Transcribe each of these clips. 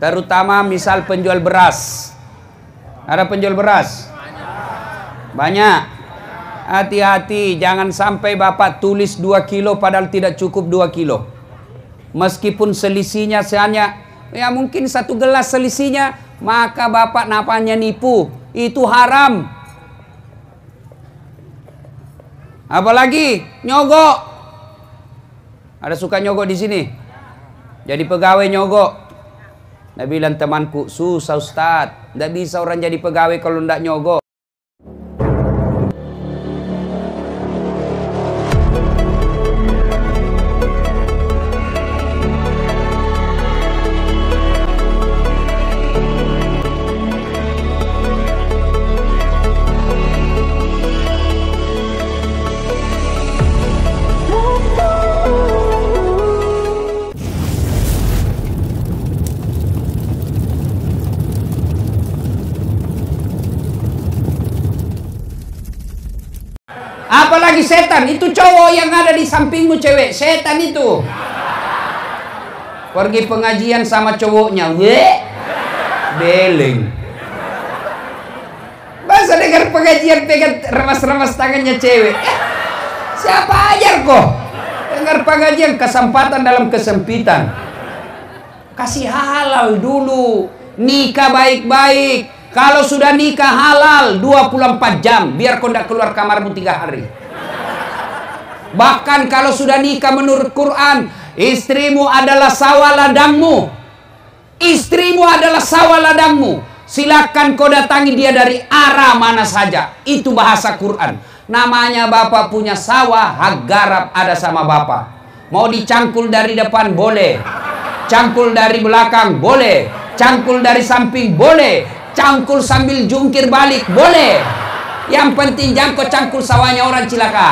Terutama misal penjual beras. Ada penjual beras? Banyak. Hati-hati, jangan sampai Bapak tulis 2 kilo padahal tidak cukup 2 kilo. Meskipun selisihnya hanya, ya mungkin 1 gelas selisihnya, maka Bapak napanya nipu. Itu haram. Apalagi nyogok. Ada suka nyogok di sini? Jadi pegawai nyogok. Nah bilang temanku, susah Ustaz. Tidak bisa orang jadi pegawai kalau tidak nyogok. Apalagi setan, itu cowok yang ada di sampingmu cewek, setan itu. Pergi pengajian sama cowoknya, beleng. Masa dengar pengajian pegang remas-remas tangannya cewek. Siapa ajar kok? Dengar pengajian kesempatan dalam kesempitan. Kasih halal dulu, nikah baik-baik. Kalau sudah nikah halal 24 jam, biar kau tidak keluar kamarmu 3 hari. Bahkan kalau sudah nikah menurut Quran, istrimu adalah sawah ladangmu. Istrimu adalah sawah ladangmu. Silakan kau datangi dia dari arah mana saja. Itu bahasa Quran. Namanya bapak punya sawah, hak garap ada sama bapak. Mau dicangkul dari depan boleh, cangkul dari belakang boleh, cangkul dari samping boleh, cangkul sambil jungkir balik boleh. Yang penting jangan kau cangkul sawahnya orang cilaka.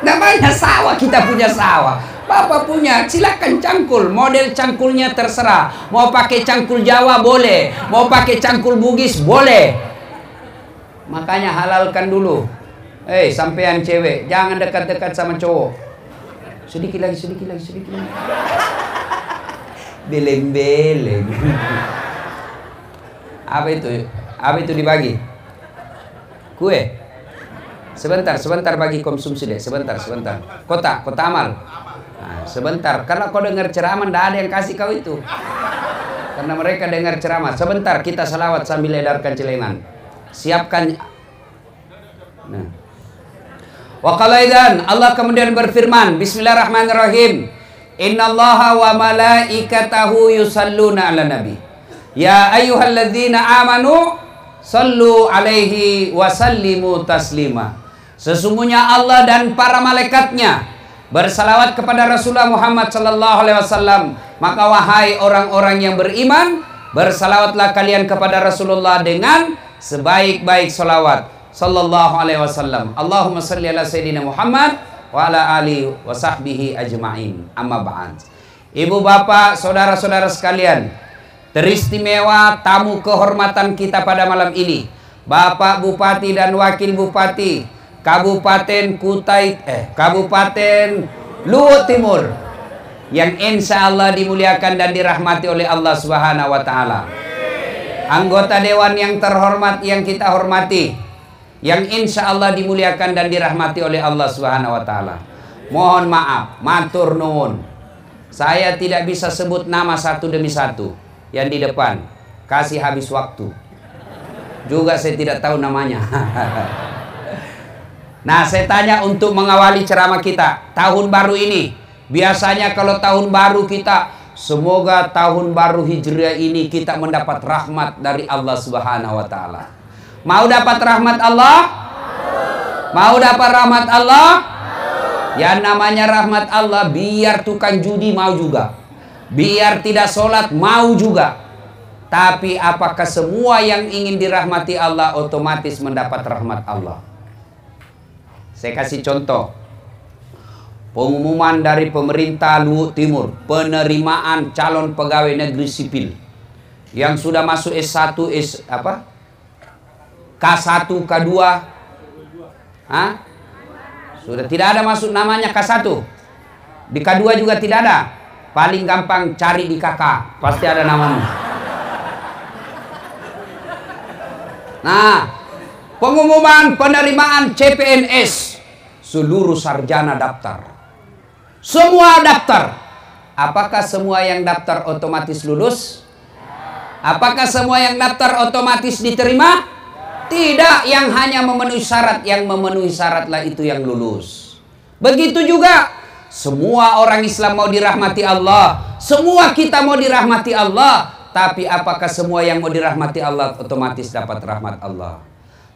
Namanya sawah, kita punya sawah. Bapak punya, silakan cangkul. Model cangkulnya terserah. Mau pakai cangkul Jawa boleh, mau pakai cangkul Bugis boleh. Makanya halalkan dulu. Sampean cewek, jangan dekat-dekat sama cowok. Sedikit lagi, sedikit lagi, sedikit lagi. Beleng-beleng. Apa itu? Apa itu dibagi? Kue? Sebentar bagi konsumsi deh. Sebentar. Kota amal. Nah, sebentar. Karena kau dengar ceramah, tidak ada yang kasih kau itu. Karena mereka dengar ceramah. Sebentar, kita salawat sambil edarkan celengan. Siapkan. Nah. Wa qala idzan, Allah kemudian berfirman, Bismillahirrahmanirrahim. Innallaha wa malaikatahu yusalluna 'alan nabi. Ya ayyuhalladzina amanu sallu alaihi wa sallimu taslima. Sesungguhnya Allah dan para malaikatnya bersalawat kepada Rasulullah Muhammad sallallahu alaihi wasallam. Maka wahai orang-orang yang beriman, bersalawatlah kalian kepada Rasulullah dengan sebaik-baik salawat sallallahu alaihi wasallam. Allahumma salli ala sayyidina Muhammad wa ala alihi wa sahbihi ajma'in. Amma ba'd. Ibu bapak, saudara-saudara sekalian, teristimewa tamu kehormatan kita pada malam ini, Bapak Bupati dan Wakil Bupati Kabupaten Kabupaten Luhut Timur, yang insya Allah dimuliakan dan dirahmati oleh Allah Subhanahu wa Ta'ala. Anggota Dewan yang terhormat yang kita hormati, yang insya Allah dimuliakan dan dirahmati oleh Allah Subhanahu wa Ta'ala. Mohon maaf, matur nuwun, saya tidak bisa sebut nama satu demi satu. Yang di depan, kasih habis waktu. Juga saya tidak tahu namanya. Nah, saya tanya untuk mengawali ceramah kita tahun baru ini. Biasanya kalau tahun baru kita, semoga tahun baru Hijriah ini kita mendapat rahmat dari Allah Subhanahu wa Ta'ala. Mau dapat rahmat Allah? Mau dapat rahmat Allah? Yang namanya rahmat Allah, biar tukang judi mau juga, biar tidak sholat mau juga. Tapi apakah semua yang ingin dirahmati Allah otomatis mendapat rahmat Allah? Saya kasih contoh. Pengumuman dari pemerintah Luhut Timur, penerimaan calon pegawai negeri sipil yang sudah masuk S1, K1, K2. Sudah tidak ada masuk namanya K1. Di K2 juga tidak ada. Paling gampang cari di kakak, pasti ada namamu. Nah, pengumuman penerimaan CPNS, seluruh sarjana daftar. Semua daftar. Apakah semua yang daftar otomatis lulus? Apakah semua yang daftar otomatis diterima? Tidak, yang hanya memenuhi syarat. Yang memenuhi syaratlah itu yang lulus. Begitu juga semua orang Islam mau dirahmati Allah. Semua kita mau dirahmati Allah. Tapi apakah semua yang mau dirahmati Allah otomatis dapat rahmat Allah?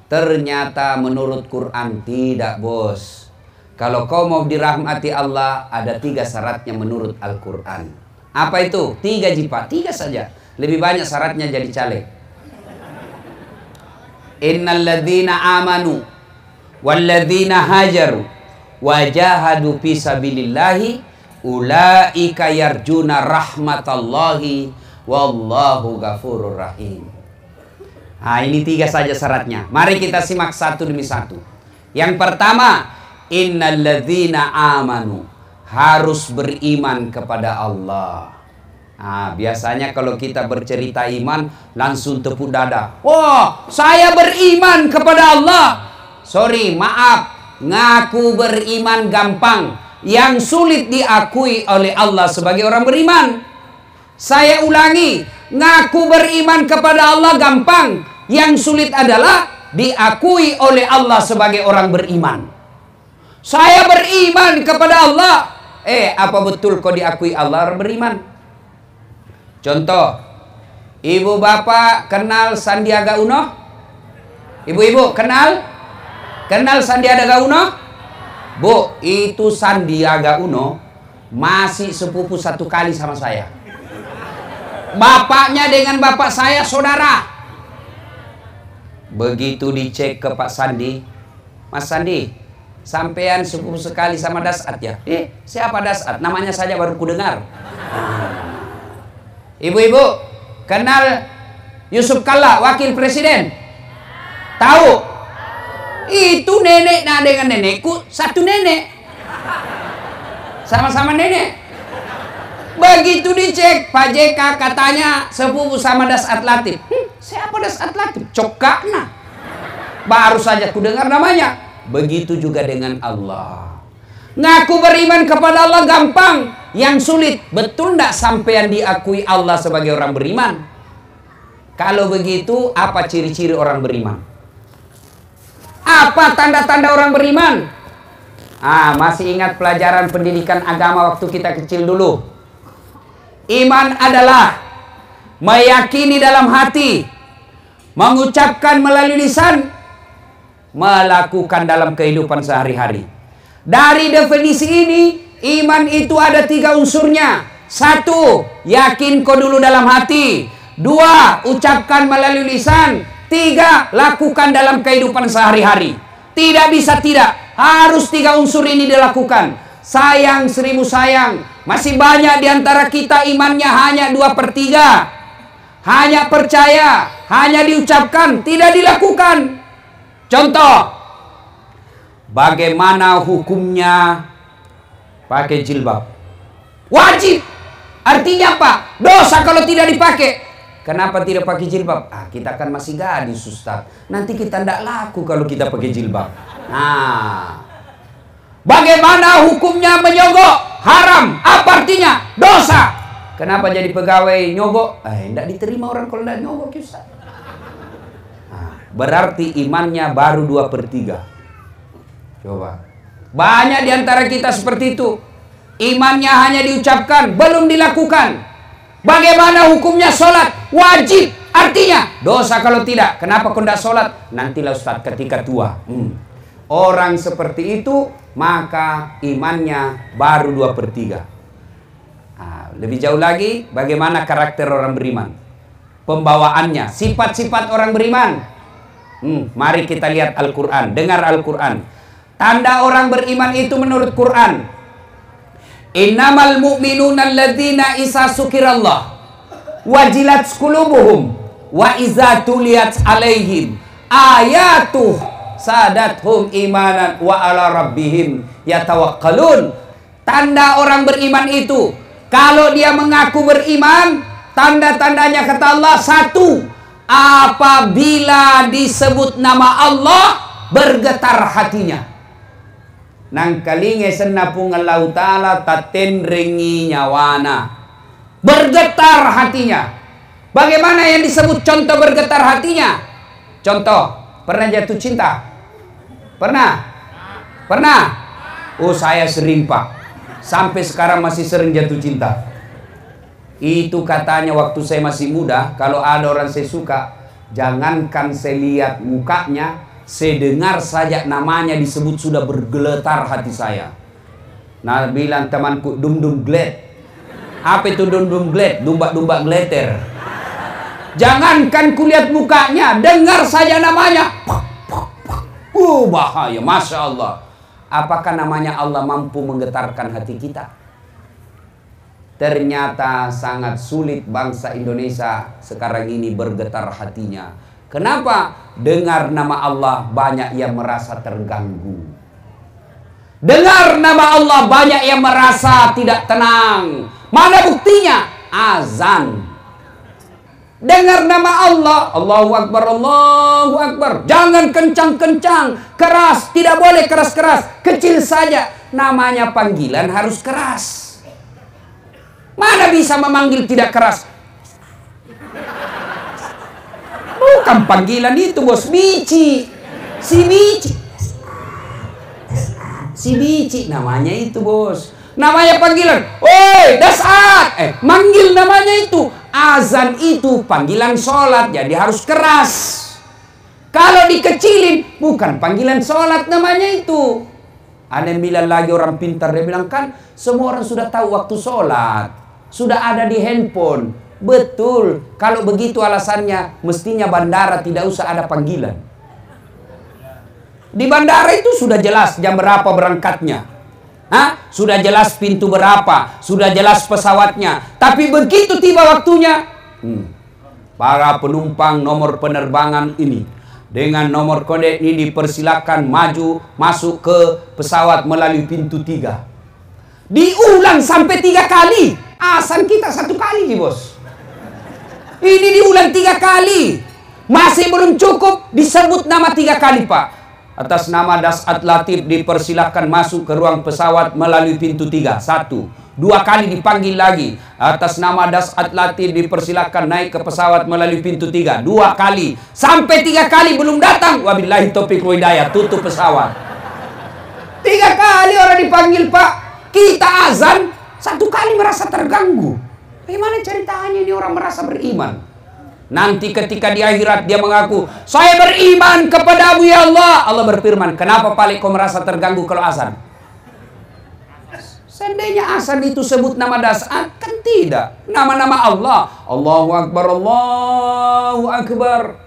Ternyata menurut Quran tidak, bos. Kalau kau mau dirahmati Allah, ada 3 syaratnya menurut Al-Quran. Apa itu? 3 jipa, 3 saja. Lebih banyak syaratnya jadi caleg. Innal ladzina amanu walladzina hajaru wajahadu fi sabilillahi ulaika yarjuna rahmatallahi wallahu ghafurur rahim. Nah, ini 3 saja syaratnya. Mari kita simak satu demi satu. Yang pertama, innalladzina amanu, harus beriman kepada Allah. Nah, biasanya kalau kita bercerita iman langsung tepuk dada. Oh, saya beriman kepada Allah. Sorry, maaf, ngaku beriman gampang. Yang sulit diakui oleh Allah sebagai orang beriman. Saya ulangi, ngaku beriman kepada Allah gampang. Yang sulit adalah diakui oleh Allah sebagai orang beriman. Saya beriman kepada Allah. Apa betul kau diakui Allah orang beriman? Contoh, ibu bapak kenal Sandiaga Uno? Ibu-ibu kenal? Kenal Sandiaga Uno? Bu, itu Sandiaga Uno masih sepupu 1 kali sama saya. Bapaknya dengan bapak saya saudara. Begitu dicek ke Pak Sandi, Mas Sandi, sampean sepupu sekali sama Dasat ya? Siapa Dasat? Namanya saja baru kudengar. Ibu-ibu kenal Yusuf Kalla, wakil presiden? Tahu? Itu nenek nah dengan nenekku satu nenek. Sama-sama nenek. Begitu dicek Pak JK katanya sepupu sama Dasat Latif. Siapa Dasat Latif? Cokakna. Baru saja kudengar namanya. Begitu juga dengan Allah. Ngaku beriman kepada Allah gampang. Yang sulit, betul tidak sampean diakui Allah sebagai orang beriman? Kalau begitu, apa ciri-ciri orang beriman? Apa tanda-tanda orang beriman? Masih ingat pelajaran pendidikan agama waktu kita kecil dulu? Iman adalah meyakini dalam hati, mengucapkan melalui lisan, melakukan dalam kehidupan sehari-hari. Dari definisi ini, iman itu ada 3 unsurnya. 1, yakin kau dulu dalam hati. 2, ucapkan melalui lisan. 3, lakukan dalam kehidupan sehari-hari. Tidak bisa tidak, harus 3 unsur ini dilakukan. Sayang 1000 sayang, masih banyak diantara kita imannya hanya 2/3. Hanya percaya, hanya diucapkan, tidak dilakukan. Contoh, bagaimana hukumnya pakai jilbab? Wajib. Artinya apa? Dosa kalau tidak dipakai. Kenapa tidak pakai jilbab? Kita kan masih gadis, Ustaz. Nanti kita tidak laku kalau kita pakai jilbab. Bagaimana hukumnya menyogok? Haram. Apa artinya? Dosa. Kenapa jadi pegawai nyogok? Tidak diterima orang kalau tidak nyogok, Ustaz. Berarti imannya baru 2/3. Coba. Banyak diantara kita seperti itu. Imannya hanya diucapkan, belum dilakukan. Bagaimana hukumnya sholat? Wajib. Artinya dosa kalau tidak. Kenapa kau tidak sholat? Nantilah Ustaz ketika tua. Orang seperti itu, maka imannya baru 2/3. Lebih jauh lagi, bagaimana karakter orang beriman? Pembawaannya, sifat-sifat orang beriman. Mari kita lihat Al-Quran, dengar Al-Quran. Tanda orang beriman itu menurut Quran. Innamal mu'minuna alladzina isa sukirallah wajilat qulubuhum wa iza tuliyat alaihim ayatuh sadathum imanan wa ala rabbihim yatawakkalun. Tanda orang beriman itu Kalau dia mengaku beriman, tanda-tandanya kata Allah, satu, apabila disebut nama Allah, bergetar hatinya. Nang kalinge senapung Allah Ta'ala tatenrengi nyawana. Bergetar hatinya. Bagaimana yang disebut contoh bergetar hatinya? Contoh, pernah jatuh cinta? Pernah? Pernah? Oh, saya sering, Pak. Sampai sekarang masih sering jatuh cinta. Itu katanya waktu saya masih muda, kalau ada orang saya suka, jangankan saya lihat mukanya, saya dengar saja namanya disebut sudah bergeletar hati saya. Nah, bilang temanku, dum-dum gled. Apa itu dum-dum gled? Dumba-dumba gleter. Jangankan kulihat mukanya, dengar saja namanya. Bahaya, Masya Allah. Apakah namanya Allah mampu menggetarkan hati kita? Ternyata sangat sulit bangsa Indonesia sekarang ini bergetar hatinya. Kenapa? Dengar nama Allah banyak yang merasa terganggu. Dengar nama Allah banyak yang merasa tidak tenang. Mana buktinya? Azan. Dengar nama Allah, Allahu Akbar, Allahu Akbar. Jangan kencang-kencang, keras, tidak boleh keras-keras, kecil saja. Namanya panggilan harus keras. Mana bisa memanggil tidak keras? Bukan panggilan itu, bos. Bici. Si Bici. Si Bici namanya itu, bos. Namanya panggilan. Woi, dasar. Manggil namanya itu. Azan itu panggilan sholat, jadi harus keras. Kalau dikecilin, bukan panggilan sholat namanya itu. Ada yang bilang lagi orang pintar, dia bilang kan semua orang sudah tahu waktu sholat. Sudah ada di handphone. Betul. Kalau begitu alasannya, mestinya bandara tidak usah ada panggilan. Di bandara itu sudah jelas jam berapa berangkatnya. Sudah jelas pintu berapa. Sudah jelas pesawatnya. Tapi begitu tiba waktunya, para penumpang nomor penerbangan ini dengan nomor kode ini dipersilakan maju masuk ke pesawat melalui pintu 3. Diulang sampai 3 kali. Azan kita 1 kali, bos. Ini diulang 3 kali. Masih belum cukup, disebut nama 3 kali, Pak. Atas nama Dasat Latif dipersilahkan masuk ke ruang pesawat melalui pintu 3. 1. 2 kali dipanggil lagi. Atas nama Dasat Latif dipersilahkan naik ke pesawat melalui pintu 3. 2 kali. Sampai 3 kali belum datang. Wabillahi taufiq wa hidayah. Tutup pesawat. 3 kali orang dipanggil, Pak. Kita azan 1 kali merasa terganggu. Bagaimana ceritanya ini orang merasa beriman? Nanti ketika di akhirat dia mengaku, saya beriman kepadamu ya Allah. Allah berfirman, kenapa paling kau merasa terganggu kalau azan? Seandainya azan itu sebut nama dasar, kan tidak. Nama-nama Allah. Allahu Akbar, Allahu Akbar.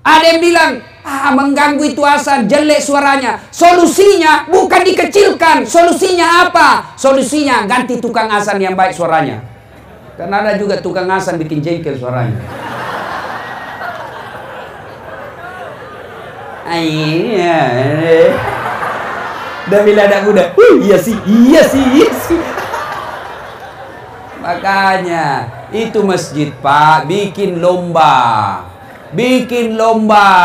Ada yang bilang, mengganggu itu azan, jelek suaranya. Solusinya bukan dikecilkan. Solusinya apa? Solusinya ganti tukang azan yang baik suaranya. Karena ada juga tukang azan bikin jengkel suaranya. Iya. Udah bila anak muda. Iya sih. Makanya itu masjid, Pak, bikin lomba.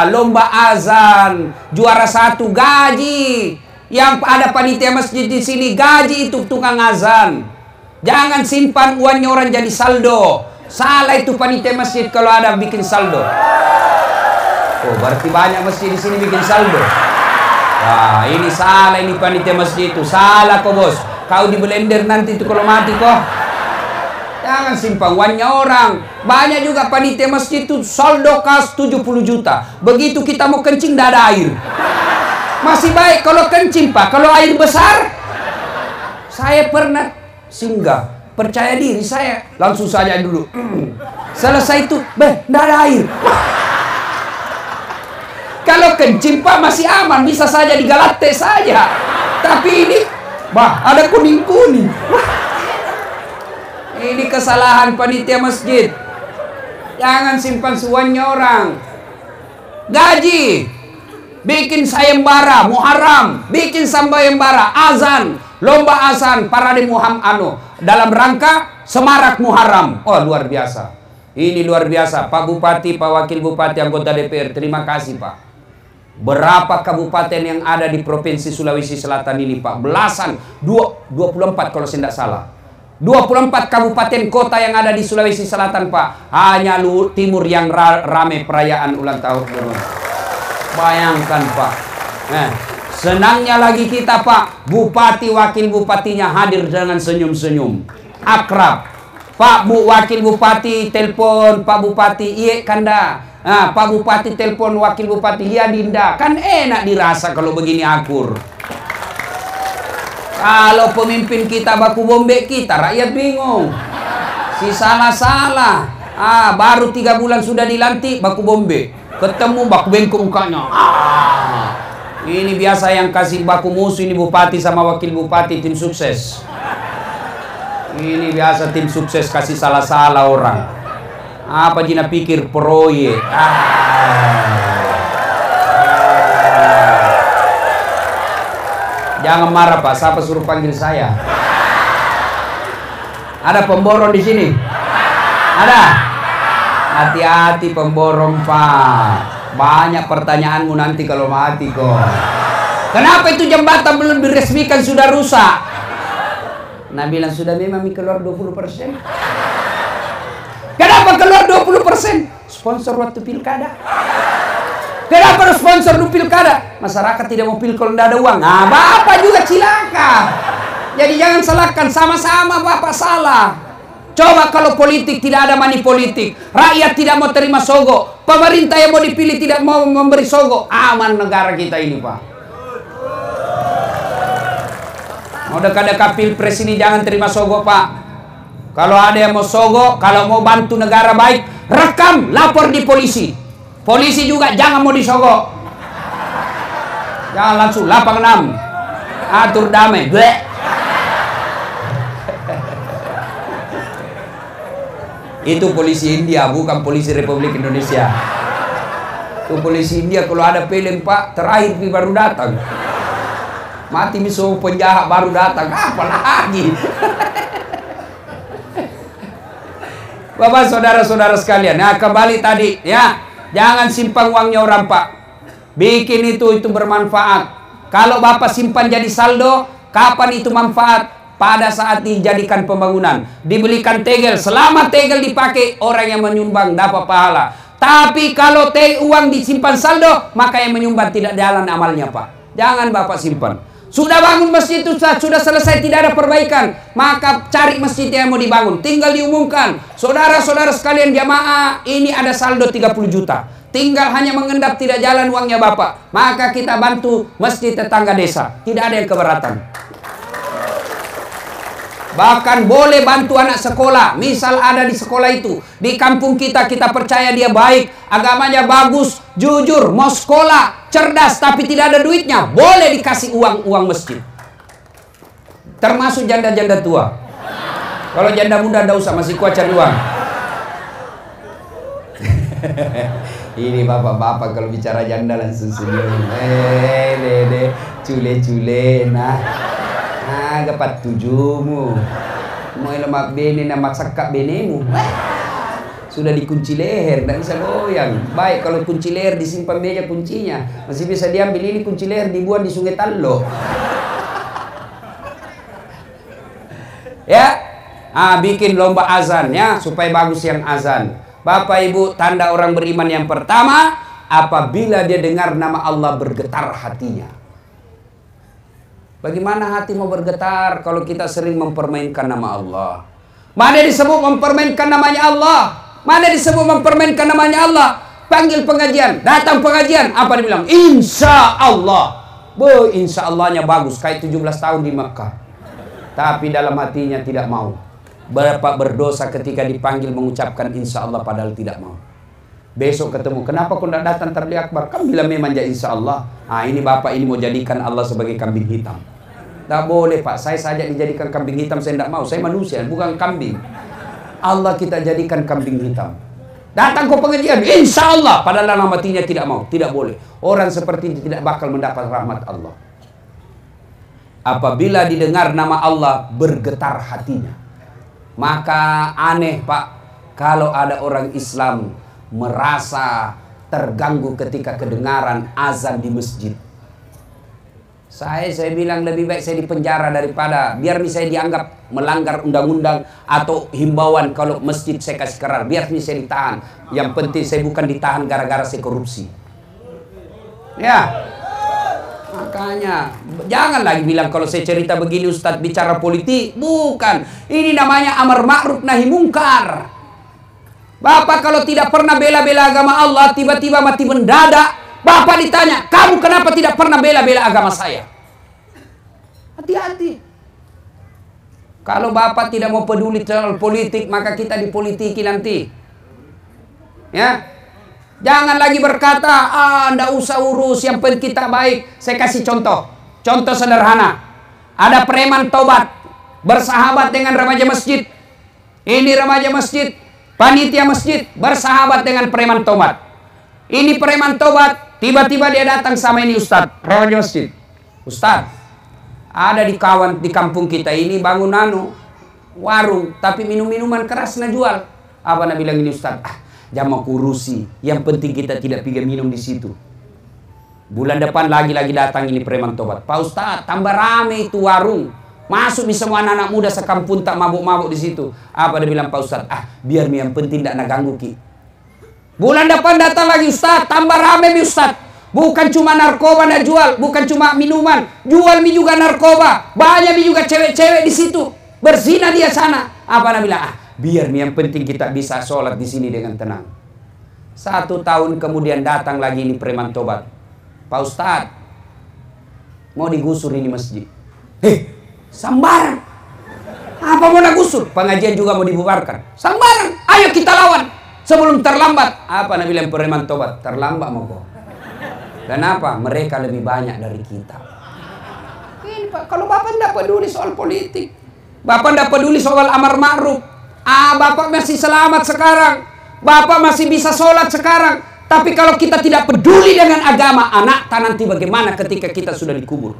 Lomba azan. Juara 1 gaji. Yang ada panitia masjid di sini gaji itu tukang azan. Jangan simpan uangnya orang jadi saldo. Salah itu panitia masjid kalau ada bikin saldo. Oh, berarti banyak masjid di sini bikin saldo. Wah, ini salah ini panitia masjid itu. Salah kok, bos. Kau di blender nanti itu kalau mati kok. Jangan simpan uangnya orang. Banyak juga panitia masjid itu saldo kas 70 juta. Begitu kita mau kencing tidak ada air. Masih baik kalau kencing, Pak. Kalau air besar, saya pernah singgah, percaya diri saya, langsung saja dulu. Selesai itu, tidak ada air. Kalau kencing, Pak, masih aman, bisa saja digalate saja. Tapi ini, ada kuning-kuning. Ini kesalahan panitia masjid. Jangan simpan suannya orang. Gaji, bikin sayembara, Muharram, bikin sayembara, azan. lomba azan parade Muhammad dalam rangka Semarak Muharram. Oh, luar biasa. Ini luar biasa. Pak Bupati, Pak Wakil Bupati, anggota DPR, terima kasih Pak. Berapa kabupaten yang ada di Provinsi Sulawesi Selatan ini Pak? Belasan, 24 kalau saya tidak salah. 24 kabupaten kota yang ada di Sulawesi Selatan Pak. Hanya Timur yang rame perayaan ulang tahun. Bayangkan Pak. Senangnya lagi kita Pak, Bupati Wakil Bupatinya hadir dengan senyum-senyum, akrab. Pak Wakil Bupati telepon Pak Bupati, iya kanda. Pak Bupati telepon Wakil Bupati, iya Dinda. Kan enak dirasa kalau begini akur. Kalau pemimpin kita baku bombe kita, rakyat bingung. Si salah-salah. Baru 3 bulan sudah dilantik, baku bombe. Ketemu baku bengkok mukanya. Ini biasa yang kasih baku musuh ini Bupati sama Wakil Bupati, tim sukses. Ini biasa tim sukses kasih salah-salah orang. Apa Jina pikir proyek? Jangan marah Pak, siapa suruh panggil saya? Ada pemborong di sini? Ada? Hati-hati pemborong Pak. Banyak pertanyaanmu nanti kalau mati kok. Kenapa itu jembatan belum diresmikan sudah rusak? Nah bilang sudah memang keluar 20%. Kenapa keluar 20%? Sponsor waktu pilkada. Kenapa sponsor di pilkada? Masyarakat tidak mau pil kalau tidak ada uang. Nah Bapak juga cilaka. Jadi jangan salahkan, sama-sama Bapak salah. Coba kalau politik tidak ada money politik, rakyat tidak mau terima sogok, pemerintah yang mau dipilih tidak mau memberi sogok, aman negara kita ini Pak. Mau dekat-dekat pilpres ini jangan terima sogok Pak. Kalau ada yang mau sogok, kalau mau bantu negara baik, rekam, lapor di polisi. Polisi juga jangan mau disogok. Jangan langsung lapang 6. Atur damai. Bleh. Itu polisi India, bukan polisi Republik Indonesia. Itu polisi India kalau ada film Pak, terakhir baru datang. Mati miso penjahat baru datang, apa lagi? Bapak saudara-saudara sekalian, nah kembali tadi ya, jangan simpan uangnya orang Pak. Bikin itu bermanfaat. Kalau Bapak simpan jadi saldo, kapan itu manfaat? Pada saat dijadikan pembangunan, dibelikan tegel, selama tegel dipakai orang yang menyumbang dapat pahala. Tapi kalau uang disimpan saldo, maka yang menyumbang tidak jalan amalnya Pak. Jangan Bapak simpan. Sudah bangun masjid itu sudah selesai tidak ada perbaikan, maka cari masjid yang mau dibangun, tinggal diumumkan. Saudara-saudara sekalian jamaah, ini ada saldo 30 juta. Tinggal hanya mengendap tidak jalan uangnya Bapak, maka kita bantu masjid tetangga desa. Tidak ada yang keberatan. Bahkan boleh bantu anak sekolah. Misal ada di sekolah itu, di kampung kita percaya dia baik, agamanya bagus, jujur, mau sekolah, cerdas, tapi tidak ada duitnya, boleh dikasih uang masjid. Termasuk janda-janda tua. Kalau janda muda tidak usah, masih kuat cari uang. Ini bapak-bapak kalau bicara janda langsung senyum. Dede, cule-cule, nah. Gapat tujumu. Mau lemak bene nama sakak benemu. Sudah dikunci leher, tidak bisa goyang. Baik kalau kunci leher disimpan meja kuncinya, masih bisa diambil. Ini kunci leher dibuang di Sungai Tallo. Ya, bikin lomba azan ya supaya bagus yang azan. Bapak Ibu, tanda orang beriman yang pertama, apabila dia dengar nama Allah bergetar hatinya. Bagaimana hati mau bergetar kalau kita sering mempermainkan nama Allah? Mana disebut mempermainkan namanya Allah? Mana disebut mempermainkan namanya Allah? Panggil pengajian, datang pengajian, apa dibilang? Insya Allah. Insya Allahnya bagus, kayak 17 tahun di Mekah. Tapi dalam hatinya tidak mau. Bapak berdosa ketika dipanggil mengucapkan insya Allah padahal tidak mau. Besok ketemu, kenapa kau tidak datang tabligh akbar? Kan bilang memang ya insya Allah. Ini Bapak ini mau jadikan Allah sebagai kambing hitam. Tidak boleh Pak, saya saja dijadikan kambing hitam, saya tidak mau. Saya manusia, bukan kambing. Allah kita jadikan kambing hitam. Datang ke pengajian, insya Allah, padahal dalam hatinya tidak mau. Tidak boleh. Orang seperti ini tidak bakal mendapat rahmat Allah. apabila didengar nama Allah bergetar hatinya. Maka aneh Pak, kalau ada orang Islam merasa terganggu ketika kedengaran azan di masjid. Saya bilang lebih baik saya dipenjara daripada biar saya dianggap melanggar undang-undang atau himbauan. Kalau masjid saya kasih kerar, biar saya ditahan. Yang penting saya bukan ditahan gara-gara saya korupsi. Ya, makanya jangan lagi bilang kalau saya cerita begini Ustadz bicara politik. Bukan, ini namanya amar ma'ruf nahi mungkar. Bapak kalau tidak pernah bela-bela agama Allah, tiba-tiba mati mendadak, Bapak ditanya, kamu kenapa tidak pernah bela-bela agama saya? Hati-hati. Kalau Bapak tidak mau peduli soal politik, maka kita dipolitiki nanti. Ya, jangan lagi berkata, ndak usah urus, yang penting kita baik. Saya kasih contoh sederhana. Ada preman tobat, bersahabat dengan remaja masjid. Ini remaja masjid, panitia masjid, bersahabat dengan preman tobat. Ini preman tobat. Tiba-tiba dia datang sama ini Ustadz, remaja masjid. Ustadz, ada di kampung kita ini bangun warung, tapi minuman keras na jual. Apa nak bilang ini Ustadz? Jangan kurusi, yang penting kita tidak pergi minum di situ. Bulan depan lagi datang ini preman tobat. Pak Ustadz, tambah rame itu warung. Masuk nih semua anak-anak muda sekampung tak mabuk-mabuk di situ. Apa dia bilang Pak Ustadz? Biar yang penting tidak nak ganggu ki. Bulan depan datang lagi Ustadz, tambah rame mi Ustadz. Bukan cuma narkoba nak jual, bukan cuma minuman, jual mi juga narkoba. Banyak mi juga cewek-cewek di situ. Berzina dia sana. Apa nak bilang? Biar mi yang penting kita bisa sholat di sini dengan tenang. 1 tahun kemudian datang lagi ini preman tobat. Pak Ustadz, mau digusur ini masjid. Sambaran. Apa mau nak gusur? Pengajian juga mau dibubarkan. Sambaran. Ayo kita lawan. Sebelum terlambat. Apa nak bilang preman tobat? Terlambat mau kok. Kenapa? Mereka lebih banyak dari kita. Ini Pak, kalau Bapak tidak peduli soal politik, Bapak tidak peduli soal amar ma'ruf, Bapak masih selamat sekarang, Bapak masih bisa sholat sekarang. Tapi kalau kita tidak peduli dengan agama, anak nanti bagaimana ketika kita sudah dikubur?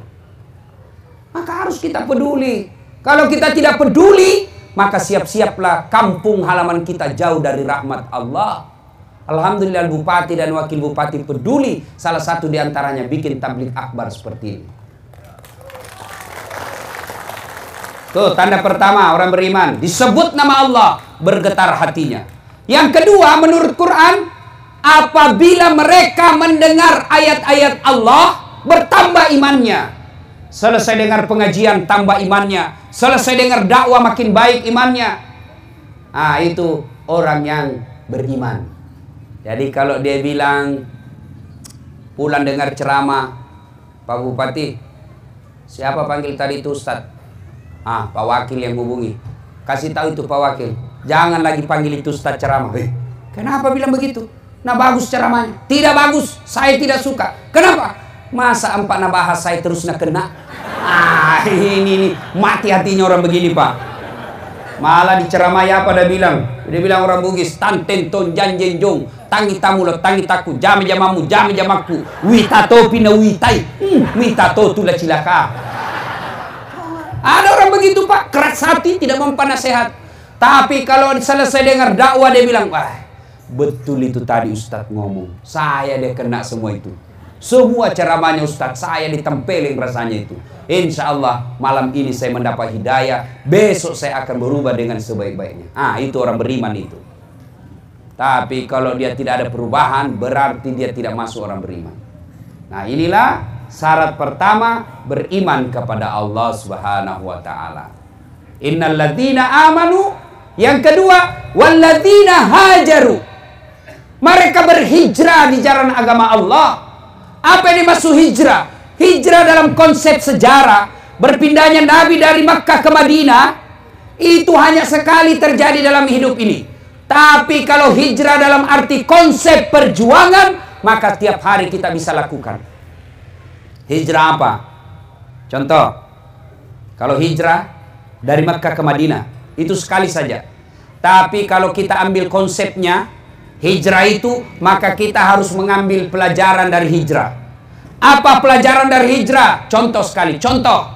Maka harus kita peduli. Kalau kita tidak peduli, maka siap-siaplah kampung halaman kita jauh dari rahmat Allah. Alhamdulillah bupati dan wakil bupati peduli. Salah satu diantaranya bikin tabligh akbar seperti ini. Tuh tanda pertama orang beriman. Disebut nama Allah, bergetar hatinya. Yang kedua menurut Quran, apabila mereka mendengar ayat-ayat Allah, bertambah imannya. Selesai dengar pengajian, tambah imannya. Selesai dengar dakwah, makin baik imannya. Itu orang yang beriman. Jadi kalau dia bilang pulang dengar ceramah, Pak Bupati, siapa panggil tadi itu Ustadz? Pak Wakil yang hubungi. Kasih tahu itu Pak Wakil, jangan lagi panggil itu Ustadz ceramah. Kenapa bilang begitu? Nah bagus ceramahnya. Tidak bagus, saya tidak suka. Kenapa? Masa empat bahas saya terus nak kena? Ini mati hatinya orang begini Pak. Malah diceramai apa dia bilang? Dia bilang orang Bugis, tanten ton janjen jong, tangi tamulo tangi taku, jami jamamu jami jamaku, witato pina witai, witato tula cilaka. Ada orang begitu Pak, keras hati, tidak mempan nasihat. Tapi kalau selesai dengar dakwah dia bilang, betul itu tadi Ustadz ngomong, saya dia kena semua itu. Semua ceramahnya Ustadz, saya ditempelin rasanya itu. Insya Allah malam ini saya mendapat hidayah. Besok saya akan berubah dengan sebaik-baiknya. Itu orang beriman itu. Tapi kalau dia tidak ada perubahan, berarti dia tidak masuk orang beriman. Nah inilah syarat pertama beriman kepada Allah Subhanahu wa ta'ala. Innal ladzina amanu. Yang kedua, walladzina hajaru. Mereka berhijrah di jalan agama Allah. Apa yang dimaksud hijrah? Hijrah dalam konsep sejarah, berpindahnya Nabi dari Makkah ke Madinah, itu hanya sekali terjadi dalam hidup ini. Tapi kalau hijrah dalam arti konsep perjuangan, maka tiap hari kita bisa lakukan. Hijrah apa? Contoh, kalau hijrah dari Makkah ke Madinah, itu sekali saja. Tapi kalau kita ambil konsepnya, hijrah itu, maka kita harus mengambil pelajaran dari hijrah. Apa pelajaran dari hijrah? Contoh sekali, contoh.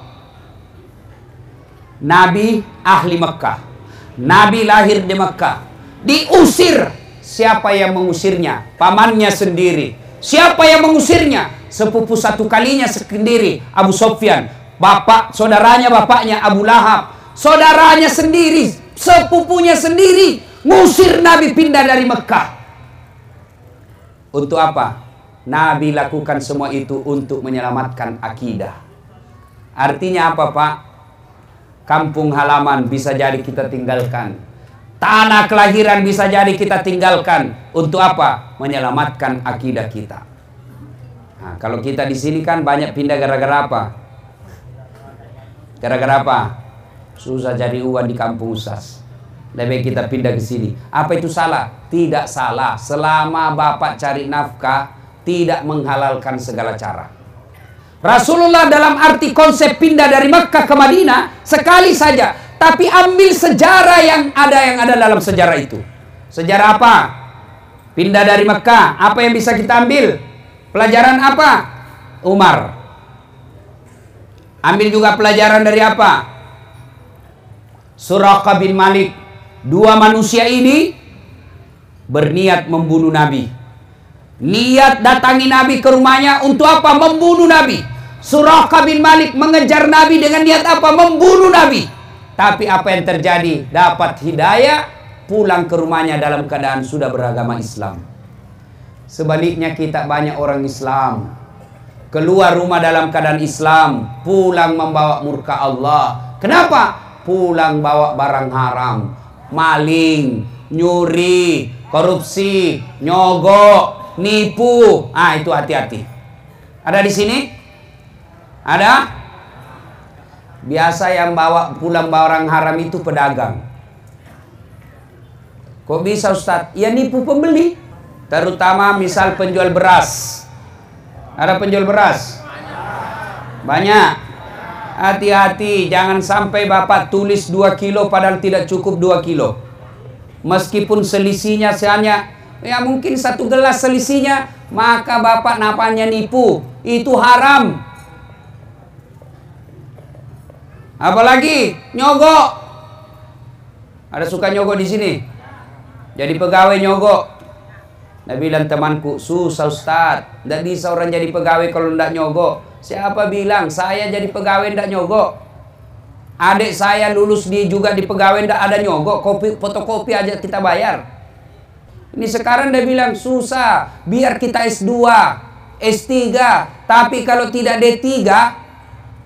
Nabi ahli Mekah. Nabi lahir di Mekah. Diusir. Siapa yang mengusirnya? Pamannya sendiri. Siapa yang mengusirnya? Sepupu satu kalinya sendiri, Abu Sofyan. Saudaranya bapaknya Abu Lahab. Saudaranya sendiri, sepupunya sendiri, ngusir Nabi pindah dari Mekah. Untuk apa? Nabi lakukan semua itu untuk menyelamatkan akidah. Artinya apa, Pak? Kampung halaman bisa jadi kita tinggalkan. Tanah kelahiran bisa jadi kita tinggalkan. Untuk apa? Menyelamatkan akidah kita. Nah, kalau kita di sini kan banyak pindah gara-gara apa? Gara-gara apa? Susah cari uang di kampung Ustaz. Lebih kita pindah ke sini. Apa itu salah? Tidak salah. Selama Bapak cari nafkah, tidak menghalalkan segala cara. Rasulullah dalam arti konsep pindah dari Mekah ke Madinah sekali saja. Tapi ambil sejarah yang ada dalam sejarah itu. Sejarah apa? Pindah dari Mekah. Apa yang bisa kita ambil? Pelajaran apa? Umar. Ambil juga pelajaran dari apa? Suraqah bin Malik. Dua manusia ini berniat membunuh Nabi. Niat datangi Nabi ke rumahnya untuk apa? Membunuh Nabi. Suraqah bin Malik mengejar Nabi dengan niat apa? Membunuh Nabi. Tapi apa yang terjadi? Dapat hidayah, pulang ke rumahnya dalam keadaan sudah beragama Islam. Sebaliknya kita banyak orang Islam, keluar rumah dalam keadaan Islam, pulang membawa murka Allah. Kenapa? Pulang bawa barang haram, maling, nyuri, korupsi, nyogok, nipu. Ah, itu hati-hati. Ada di sini? Ada? Biasa yang bawa pulang barang haram itu pedagang. Kok bisa, Ustadz? Ya nipu pembeli. Terutama misal penjual beras. Ada penjual beras? Banyak. Hati-hati, jangan sampai Bapak tulis 2 kilo padahal tidak cukup 2 kilo. Meskipun selisihnya hanya, ya mungkin 1 gelas selisihnya, maka Bapak napanya nipu. Itu haram. Apalagi nyogok. Ada suka nyogok di sini? Jadi pegawai nyogok. Nah, bilang temanku, susah Ustaz. Tidak bisa orang jadi pegawai kalau tidak nyogok. Siapa bilang saya jadi pegawai tidak nyogok? Adik saya lulus juga di pegawai tidak ada nyogok. Fotokopi aja kita bayar. Ini sekarang dia bilang susah. Biar kita S2, S3. Tapi kalau tidak D3,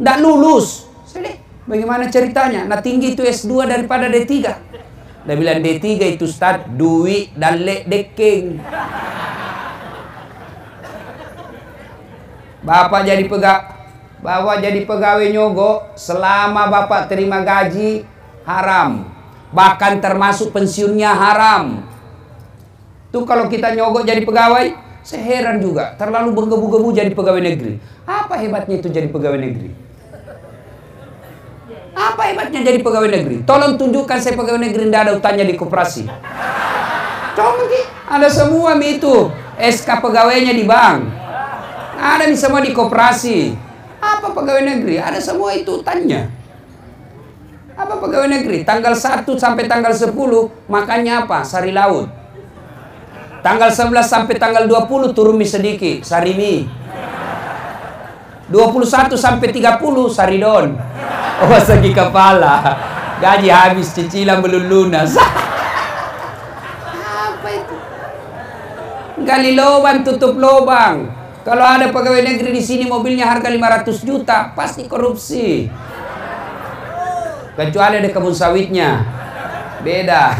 tidak lulus. Sedih. Bagaimana ceritanya? Nah tinggi itu S2 daripada D3. Dia bilang D3 itu Ustaz, duit dan lek deking. Bapak jadi pegawai nyogok, selama Bapak terima gaji haram. Bahkan termasuk pensiunnya haram. Tuh kalau kita nyogok jadi pegawai, saya heran juga. Terlalu menggebu-gebu jadi pegawai negeri. Apa hebatnya itu jadi pegawai negeri? Apa hebatnya jadi pegawai negeri? Tolong tunjukkan saya pegawai negeri tidak ada utangnya di koperasi. Coba ada semua itu. SK pegawainya di bank. Ada semua di koperasi. Apa pegawai negeri? Ada semua itu utangnya. Apa pegawai negeri? Tanggal 1 sampai tanggal 10 makannya apa? Sari laut. Tanggal 11 sampai tanggal 20 turun mie sedikit, sari mie. 21 sampai 30 saridon. Oh, segi kepala. Gaji habis, cicilan belum lunas. Apa itu? Gali lubang, tutup lubang. Kalau ada pegawai negeri di sini mobilnya harga 500 juta, pasti korupsi. Kecuali ada kebun sawitnya. Beda.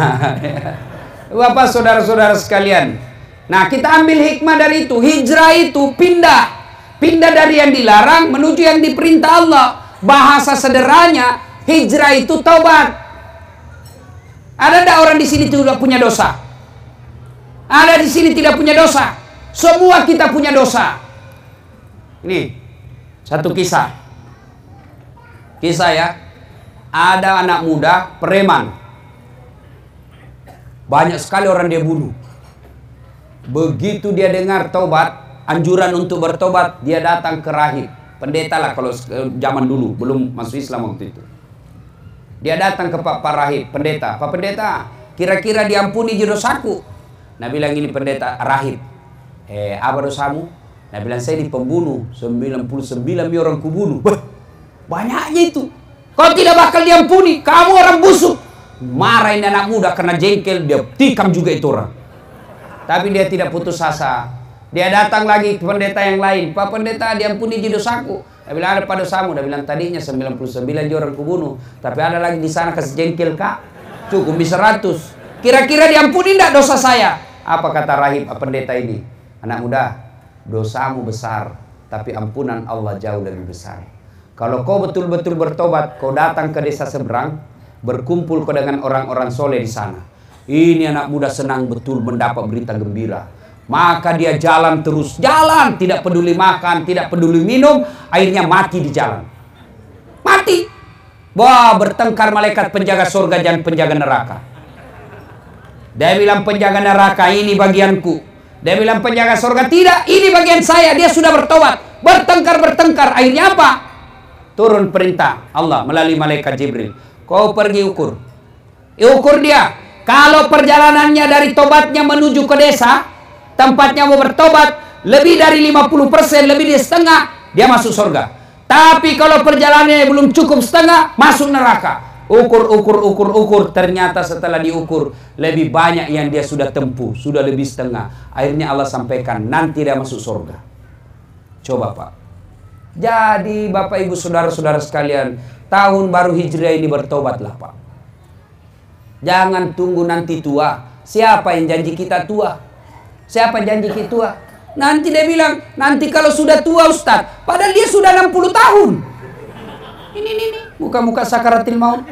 Bapak, saudara-saudara sekalian. Nah, kita ambil hikmah dari itu. Hijrah itu pindah. Pindah dari yang dilarang menuju yang diperintah Allah. Bahasa sederhananya, hijrah itu taubat. Ada tidak orang di sini tidak punya dosa? Ada di sini tidak punya dosa? Semua kita punya dosa. Ini satu kisah. Kisah ya. Ada anak muda preman. Banyak sekali orang dia bunuh. Begitu dia dengar taubat, anjuran untuk bertobat, dia datang ke rahib. Pendeta lah kalau zaman dulu, belum masuk Islam waktu itu. Dia datang ke Pak Rahib, pendeta. Pak pendeta, kira-kira diampuni dosaku? Nah bilang ini pendeta Rahib. Apa dosamu? Nah bilang saya di pembunuh 99 orang kubunuh. Banyaknya itu. Kau tidak bakal diampuni. Kamu orang busuk. Marahin anak muda karena jengkel. Dia tikam juga itu orang. Tapi dia tidak putus asa. Dia datang lagi ke pendeta yang lain. Pak pendeta, diampuni dosaku. Dia bilang, ada pada dosamu. Dia bilang, tadinya 99 orang kubunuh. Tapi ada lagi di sana kasih jengkel kak. Cukup bisa 100. Kira-kira diampuni tidak dosa saya? Apa kata rahib pendeta ini? Anak muda, dosamu besar. Tapi ampunan Allah jauh lebih besar. Kalau kau betul-betul bertobat, kau datang ke desa seberang. Berkumpul kau dengan orang-orang soleh di sana. Ini anak muda senang betul mendapat berita gembira. Maka dia jalan terus, jalan, tidak peduli makan, tidak peduli minum, akhirnya mati di jalan. Mati. Wah, bertengkar malaikat penjaga surga dan penjaga neraka. Dia bilang penjaga neraka, ini bagianku. Dia bilang penjaga surga, tidak, ini bagian saya, dia sudah bertobat. Bertengkar, akhirnya apa? Turun perintah Allah melalui malaikat Jibril. Kau pergi ukur. Ukur dia. Kalau perjalanannya dari tobatnya menuju ke desa, tempatnya mau bertobat, lebih dari 50%, lebih dari setengah, dia masuk surga. Tapi kalau perjalanannya belum cukup setengah, masuk neraka. Ukur. Ternyata setelah diukur, lebih banyak yang dia sudah tempuh, sudah lebih setengah. Akhirnya Allah sampaikan, nanti dia masuk surga. Coba Pak. Jadi Bapak Ibu Saudara-saudara sekalian, tahun baru Hijriah ini bertobatlah Pak. Jangan tunggu nanti tua. Siapa yang janji kita tua? Siapa janji kita tua? Nanti dia bilang, nanti kalau sudah tua Ustadz. Padahal dia sudah 60 tahun. Ini. Muka-muka sakaratil maut.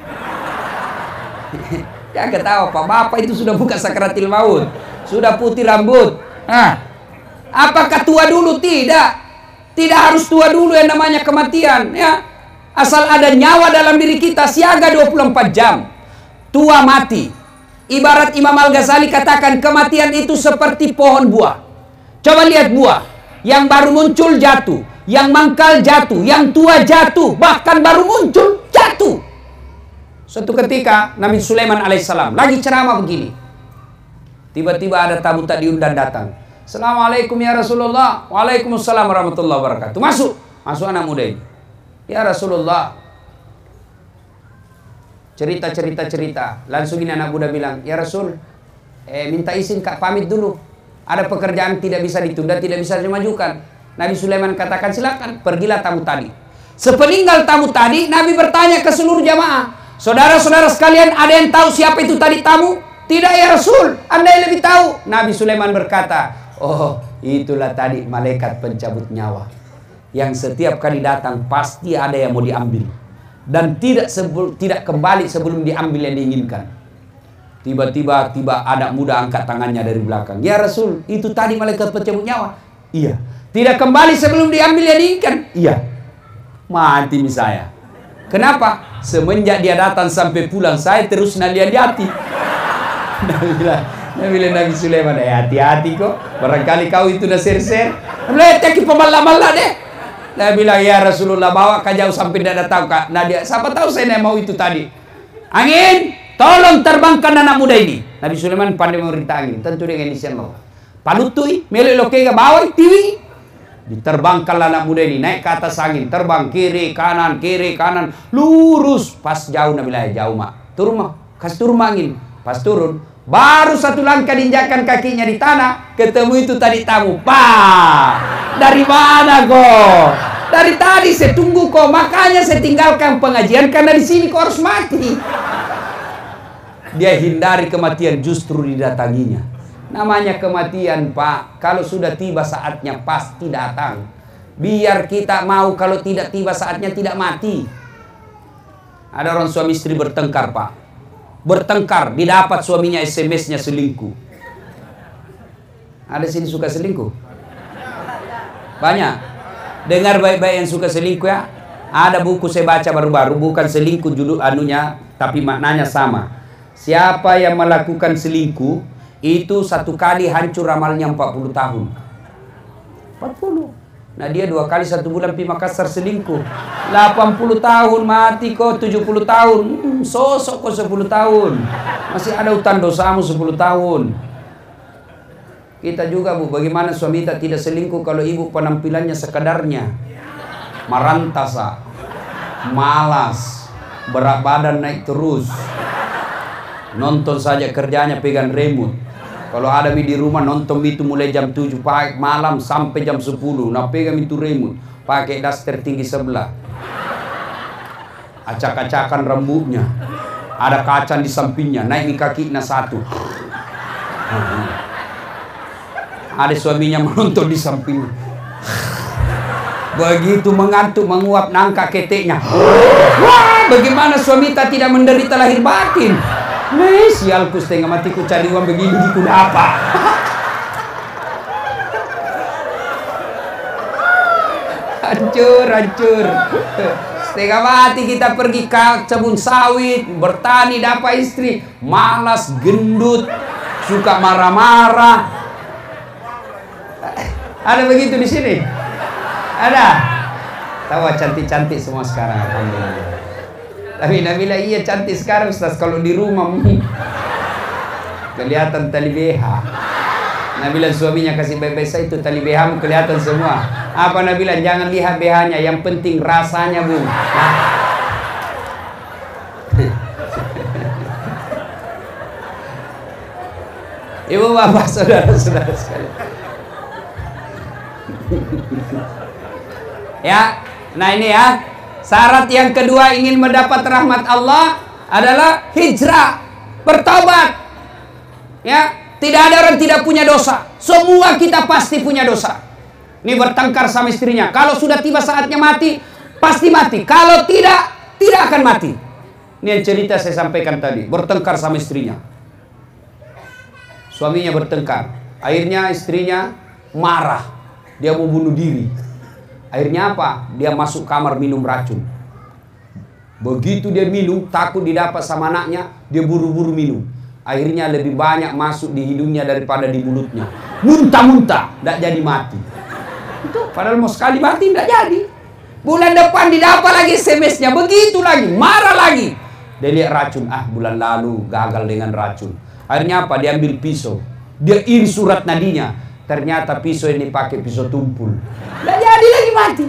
Jangan ketawa Pak. Bapak itu sudah buka sakaratil maut. Sudah putih rambut. Nah, apakah tua dulu? Tidak. Tidak harus tua dulu yang namanya kematian. Ya. Asal ada nyawa dalam diri kita, siaga 24 jam. Tua mati. Ibarat Imam Al-Ghazali katakan kematian itu seperti pohon buah. Coba lihat buah. Yang baru muncul jatuh. Yang mangkal jatuh. Yang tua jatuh. Bahkan baru muncul jatuh. Suatu ketika Nabi Sulaiman alaihissalam lagi ceramah begini. Tiba-tiba ada tamu tak diundang datang. Assalamualaikum ya Rasulullah. Waalaikumsalam warahmatullahi wabarakatuh. Masuk anak muda ini. Ya Rasulullah. Cerita. Langsung ini anak muda bilang, ya Rasul, minta izin kak pamit dulu. Ada pekerjaan tidak bisa ditunda, tidak bisa dimajukan. Nabi Sulaiman katakan, silakan, pergilah tamu tadi. Sepeninggal tamu tadi, Nabi bertanya ke seluruh jamaah, saudara-saudara sekalian, ada yang tahu siapa itu tadi tamu? Tidak ya Rasul, Anda yang lebih tahu. Nabi Sulaiman berkata, oh itulah tadi malaikat pencabut nyawa. Yang setiap kali datang pasti ada yang mau diambil. Dan tidak kembali sebelum diambil yang diinginkan. Tiba-tiba anak muda angkat tangannya dari belakang. Ya Rasul, itu tadi malaikat pencabut nyawa. Iya. Tidak kembali sebelum diambil yang diinginkan. Iya. Mati saya. Kenapa? Semenjak dia datang sampai pulang, saya terus nalihat-lihati. Nabi Sulaiman, hati-hati kok. Barangkali kau itu dah ser-ser. Lihat ya pemalah-malah deh. Dia bilang, ya Rasulullah, bawa kau jauh sampai tidak tahu kak. Nah dia, siapa tahu saya mau itu tadi. Angin, tolong terbangkan anak muda ini. Nabi Sulaiman pandai memerintah angin. Tentu dengan izin Allah. Palutui, melek lokega bawa tiwi. Diterbangkanlah anak muda ini, naik ke atas angin. Terbang kiri, kanan. Lurus. Pas jauh, Nabi bilang, jauh mak. Turun mak, kasih turun angin. Pas turun, baru satu langkah diinjakan kakinya di tanah. Ketemu itu tadi tamu. Pak. Dari mana kok? Dari tadi saya tunggu kok, makanya saya tinggalkan pengajian karena di sini kok harus mati. Dia hindari kematian, justru didatanginya. Namanya kematian Pak, kalau sudah tiba saatnya pasti datang. Biar kita mau, kalau tidak tiba saatnya tidak mati. Ada orang suami istri bertengkar Pak. Bertengkar, didapat suaminya SMS-nya selingkuh. Ada sini suka selingkuh? Banyak. Dengar baik-baik yang suka selingkuh ya. Ada buku saya baca baru-baru, bukan selingkuh judul anunya, tapi maknanya sama. Siapa yang melakukan selingkuh, itu satu kali hancur amalnya 40 tahun. 40. Nah dia 2 kali 1 bulan pi Makassar selingkuh. 80 tahun mati kok, 70 tahun. Sosok kok 10 tahun. Masih ada utang dosamu 10 tahun. Kita juga Bu, bagaimana suami kita tidak selingkuh kalau ibu penampilannya sekadarnya. Marantasa, malas, berat badan naik terus. Nonton saja kerjanya pegang remote. Kalau ada di rumah nonton itu mulai jam 7 pagi malam sampai jam 10. Nah pegang itu remote, pakai daster tinggi sebelah. Acak-acakan rambutnya. Ada kaca di sampingnya, naik di kakinya 1. Ada suaminya menonton di samping. Begitu mengantuk menguap nangka keteknya. Wah, bagaimana suami tak tidak menderita lahir batin? Nih, sialku setengah matiku cari uang begini ku dapat. Hancur. Setengah mati kita pergi ke kebun sawit, bertani dapat istri, malas, gendut, suka marah-marah. Ada begitu di sini? Ada? Tahu cantik-cantik semua sekarang, alhamdulillah. Tapi Nabila iya cantik sekarang Ustaz, kalau di rumah kelihatan tali BH. Nabila suaminya kasih baik-baik saya itu tali BH kelihatan semua. Apa Nabila, jangan lihat BH-nya, yang penting rasanya Bu. Ibu bapak saudara-saudara sekalian. Ya, nah ini ya, syarat yang kedua ingin mendapat rahmat Allah adalah hijrah, bertobat. Ya, tidak ada orang tidak punya dosa. Semua kita pasti punya dosa. Ini bertengkar sama istrinya. Kalau sudah tiba saatnya mati, pasti mati. Kalau tidak, tidak akan mati. Ini yang cerita saya sampaikan tadi. Bertengkar sama istrinya. Suaminya bertengkar. Akhirnya istrinya marah. Dia mau bunuh diri. Akhirnya apa? Dia masuk kamar minum racun. Begitu dia minum, takut didapat sama anaknya, dia buru-buru minum. Akhirnya lebih banyak masuk di hidungnya daripada di mulutnya. Muntah-muntah, tidak jadi mati. Itu padahal mau sekali mati, tidak jadi. Bulan depan didapat lagi SMS-nya, begitu lagi, marah lagi. Dia lihat racun, bulan lalu gagal dengan racun. Akhirnya apa? Dia ambil pisau. Dia iri surat nadinya. Ternyata pisau ini pakai pisau tumpul. Tidak jadi lagi mati.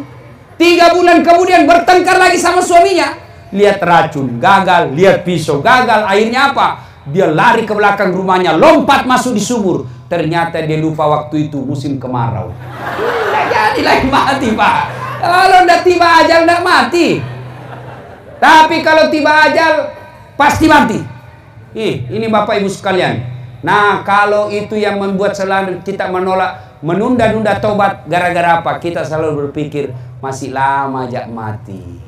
3 bulan kemudian bertengkar lagi sama suaminya. Lihat racun, gagal. Lihat pisau, gagal. Akhirnya apa? Dia lari ke belakang rumahnya, lompat masuk di sumur. Ternyata dia lupa waktu itu musim kemarau. Tidak jadi lagi mati Pak. Kalau tidak tiba ajal tidak mati. Tapi kalau tiba ajal pasti mati. Ini Bapak Ibu sekalian. Nah, kalau itu yang membuat selalu kita menolak, menunda-nunda tobat, gara-gara apa? Kita selalu berpikir masih lama ajak mati.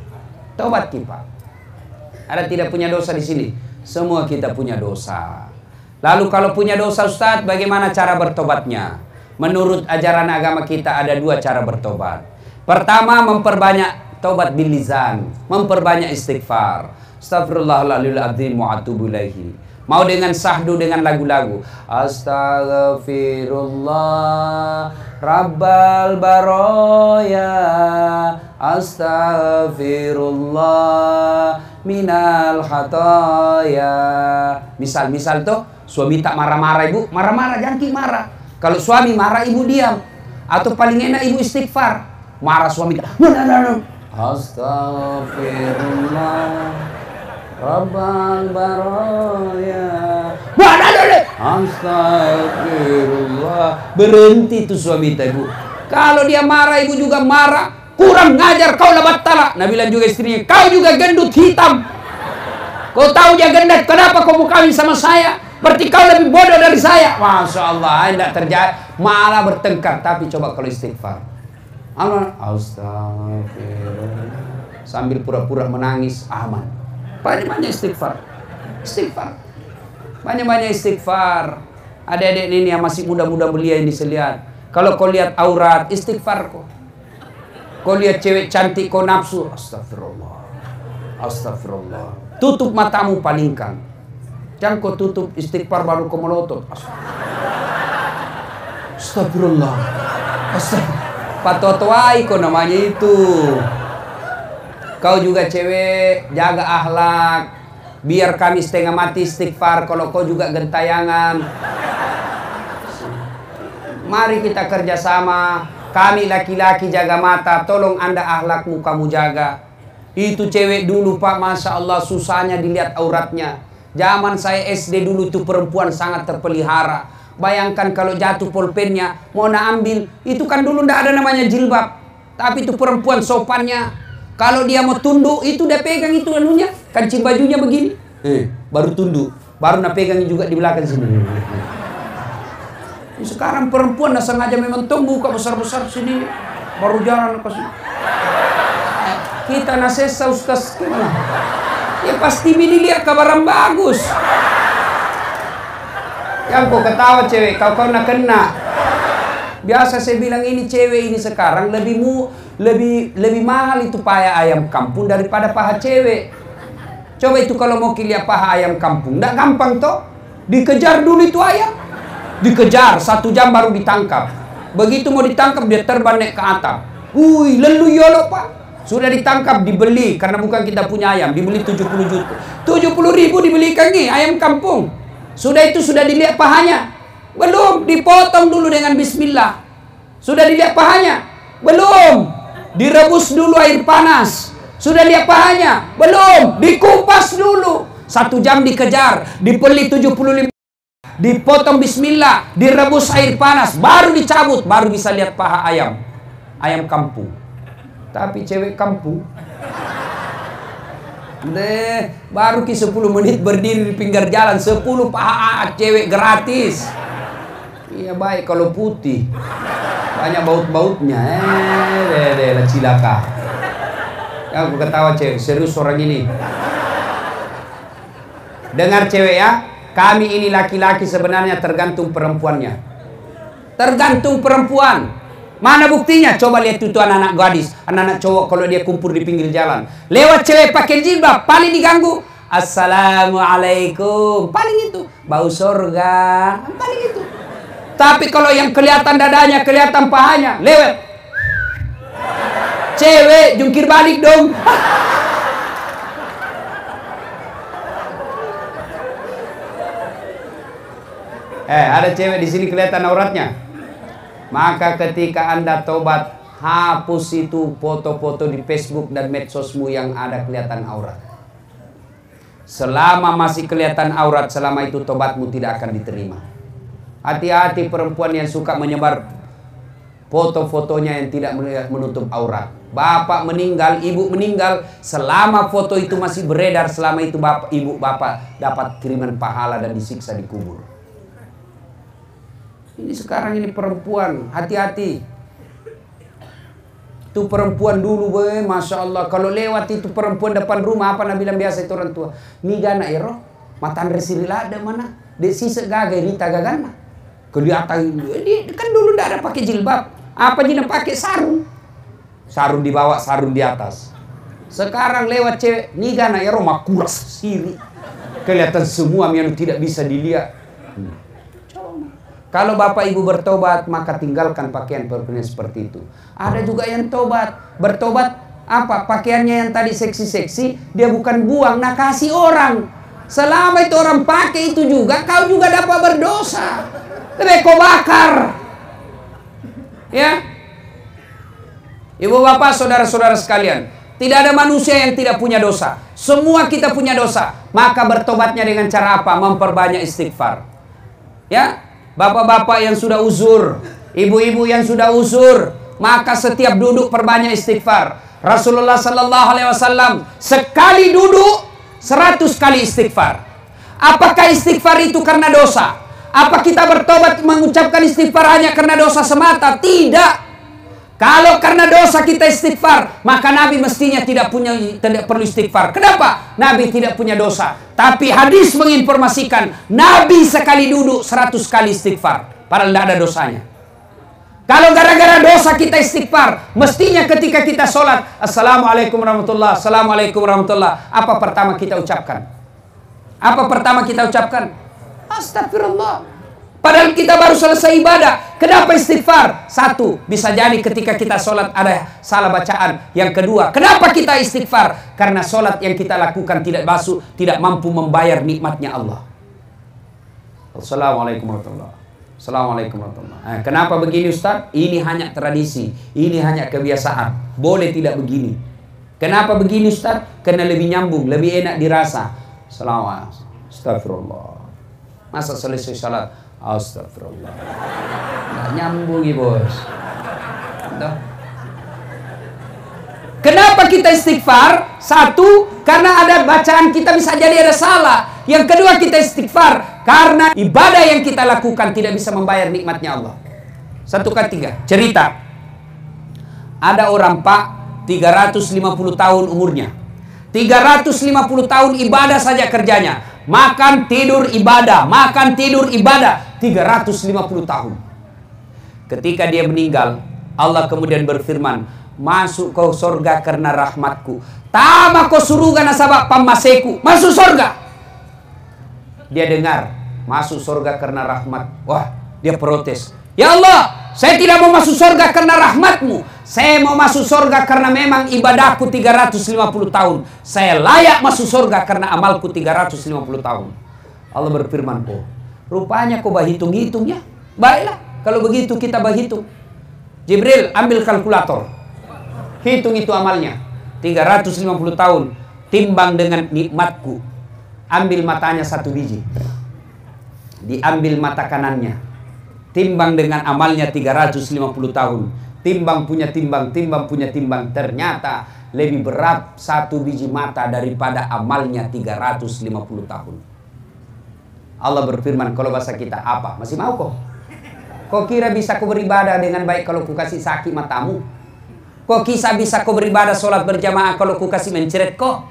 Tobat kita. Ada tidak punya dosa di sini? Semua kita punya dosa. Lalu kalau punya dosa Ustadz, bagaimana cara bertobatnya? Menurut ajaran agama kita ada 2 cara bertobat. Pertama, memperbanyak tobat bil lisan, memperbanyak istighfar. Astagfirullahaladzim wa atubu ilaihi. Mau dengan sahdu, dengan lagu-lagu. Astaghfirullah Rabbal baroya, astaghfirullah minal khataya. Misal tuh suami tak marah-marah ibu, marah-marah jangan marah. Kalau suami marah ibu diam. Atau paling enak ibu istighfar. Marah suami tak. Astaghfirullah Rabbal baroya, astagfirullah. Berhenti tuh suami ibu. Kalau dia marah ibu juga marah. Kurang ngajar kau lah battala. Nabi bilang juga istrinya, kau juga gendut hitam. Kau tahu dia gendut, kenapa kau mau kawin sama saya? Berarti kau lebih bodoh dari saya. Masya Allah, tidak terjadi. Malah bertengkar. Tapi coba kalau istighfar. Astagfirullah. Sambil pura-pura menangis, aman. Banyak-banyak istighfar. Istighfar. Banyak-banyak istighfar. Adik-adik ini yang masih muda-muda belia ini selihat. Kalau kau lihat aurat, istighfar kau. Kau lihat cewek cantik, kau nafsu. Astagfirullah. Astagfirullah. Tutup matamu, palingkan. Jangan kau tutup, istighfar baru kau melotot. Astagfirullah. Astagfirullah. Patotoai kok namanya itu. Kau juga cewek, jaga akhlak. Biar kami setengah mati istighfar kalau kau juga gentayangan. Mari kita kerjasama. Kami laki-laki jaga mata. Tolong Anda akhlakmu kamu jaga. Itu cewek dulu Pak, Masya Allah susahnya dilihat auratnya. Zaman saya SD dulu tuh perempuan sangat terpelihara. Bayangkan kalau jatuh pulpennya, mau ambil, itu kan dulu ndak ada namanya jilbab. Tapi itu perempuan sopannya. Kalau dia mau tunduk, itu udah pegang itu anunya, kancing bajunya begini. Baru tunduk, baru nak pegang juga di belakang sini. Sekarang perempuan nak sengaja memang buka besar-besar sini, baru jalan ke sini. Kita nasesa Ustaz gimana? Ya pasti bini lihat kabaran bagus. Yang kau ketawa cewek, kau nak kena. Biasa saya bilang ini cewek ini sekarang lebih mahal itu paha ayam kampung daripada paha cewek. Coba itu kalau mau lihat paha ayam kampung, nggak gampang toh. Dikejar dulu itu ayam, dikejar 1 jam baru ditangkap. Begitu mau ditangkap dia terbang naik ke atap. Lelu yolo Pak. Sudah ditangkap, dibeli karena bukan kita punya ayam, dibeli 70 juta. 70 ribu dibelikan nih ayam kampung. Sudah itu sudah dilihat pahanya? Belum, dipotong dulu dengan bismillah. Sudah dilihat pahanya? Belum. Direbus dulu air panas. Sudah lihat pahanya? Belum, dikupas dulu. 1 jam dikejar, dibeli 75. Dipotong bismillah, direbus air panas, baru dicabut, baru bisa lihat paha ayam. Ayam kampung. Tapi cewek kampung baru 10 menit berdiri di pinggir jalan 10 paha cewek gratis. Iya baik kalau putih banyak baut-bautnya. Cilaka. Aku ketawa cewek, serius orang ini. Dengar cewek ya, kami ini laki-laki sebenarnya tergantung perempuannya. Tergantung perempuan. Mana buktinya? Coba lihat itu anak-anak gadis, anak-anak cowok kalau dia kumpul di pinggir jalan. Lewat cewek pakai jilbab, paling diganggu. Assalamualaikum. Paling itu. Bau surga. Paling itu. Tapi kalau yang kelihatan dadanya, kelihatan pahanya, lewat. Cewek, jungkir balik dong. Ada cewek di sini kelihatan auratnya. Maka ketika Anda tobat, hapus itu foto-foto di Facebook dan medsosmu yang ada kelihatan aurat. Selama masih kelihatan aurat, selama itu tobatmu tidak akan diterima. Hati-hati perempuan yang suka menyebar foto-fotonya yang tidak menutup aurat. Bapak meninggal, ibu meninggal, selama foto itu masih beredar, selama itu ibu bapak dapat kiriman pahala dan disiksa di kubur. Ini sekarang ini perempuan, hati-hati. Itu perempuan dulu, Masya Allah. Kalau lewat itu perempuan depan rumah, apa Nabi bilang biasa itu orang tua. Ni gana ero, matan resirila ada mana? Dek sisa gagai, rita gagana. Kelihatan, kan dulu tidak ada pakai jilbab. Apa jina pakai sarung? Sarung di bawah, sarung di atas. Sekarang lewat cewek, ni gana ero makuras siri. Kelihatan semua yang tidak bisa dilihat. Kalau bapak ibu bertobat, maka tinggalkan pakaian seperti itu. Ada juga yang bertobat apa? Pakaiannya yang tadi seksi-seksi, dia bukan buang, nah kasih orang. Selama itu orang pakai itu juga, kau juga dapat berdosa. Lebih kau bakar. Ya, ibu bapak, saudara-saudara sekalian, tidak ada manusia yang tidak punya dosa. Semua kita punya dosa. Maka bertobatnya dengan cara apa? Memperbanyak istighfar. Ya. Bapak-bapak yang sudah uzur, ibu-ibu yang sudah uzur, maka setiap duduk perbanyak istighfar. Rasulullah sallallahu alaihi wasallam sekali duduk 100 kali istighfar. Apakah istighfar itu karena dosa? Apa kita bertobat mengucapkan istighfar hanya karena dosa semata? Tidak. Kalau karena dosa kita istighfar, maka Nabi mestinya tidak perlu istighfar. Kenapa? Nabi tidak punya dosa. Tapi hadis menginformasikan Nabi sekali duduk 100 kali istighfar, padahal tidak ada dosanya. Kalau gara-gara dosa kita istighfar, mestinya ketika kita sholat, Assalamualaikum warahmatullahi, Assalamualaikum warahmatullahi, apa pertama kita ucapkan? Apa pertama kita ucapkan? Astagfirullah. Padahal kita baru selesai ibadah. Kenapa istighfar? Satu, bisa jadi ketika kita sholat ada salah bacaan. Yang kedua, kenapa kita istighfar? Karena sholat yang kita lakukan tidak mampu membayar nikmatnya Allah. Assalamualaikum warahmatullahi wabarakatuh. Assalamualaikum warahmatullahi wabarakatuh. Kenapa begini Ustaz? Ini hanya tradisi. Ini hanya kebiasaan. Boleh tidak begini. Kenapa begini Ustaz? Karena lebih nyambung, lebih enak dirasa. Assalamualaikum. Astagfirullah. Masa selesai salat? Astagfirullah. Nggak nyambung ya bos. Kenapa kita istighfar? Satu, karena ada bacaan kita bisa jadi ada salah. Yang kedua, kita istighfar karena ibadah yang kita lakukan tidak bisa membayar nikmatnya Allah. Satu ketiga, cerita. Ada orang Pak 350 tahun umurnya. 350 tahun ibadah saja kerjanya. Makan tidur ibadah, makan tidur ibadah. 350 tahun. Ketika dia meninggal, Allah kemudian berfirman, masuk kau surga karena rahmatku. Tama kau suruga nasabak pamaseku. Masuk surga. Dia dengar, masuk surga karena rahmat. Wah, dia protes. Ya Allah, saya tidak mau masuk surga karena rahmatmu. Saya mau masuk surga karena memang ibadahku 350 tahun. Saya layak masuk surga karena amalku 350 tahun. Allah berfirman, oh, rupanya kau berhitung-hitung ya. Baiklah, kalau begitu kita berhitung. Jibril, ambil kalkulator. Hitung itu amalnya. 350 tahun. Timbang dengan nikmatku. Ambil matanya 1 biji. Diambil mata kanannya. Timbang dengan amalnya 350 tahun. Timbang punya timbang, timbang punya timbang. Ternyata lebih berat 1 biji mata daripada amalnya 350 tahun. Allah berfirman, kalau bahasa kita apa? Masih mau kok? Kok kira bisa kau beribadah dengan baik kalau ku kasih sakit matamu? Kok kisah bisa kau beribadah sholat berjamaah kalau ku kasih menceret kok?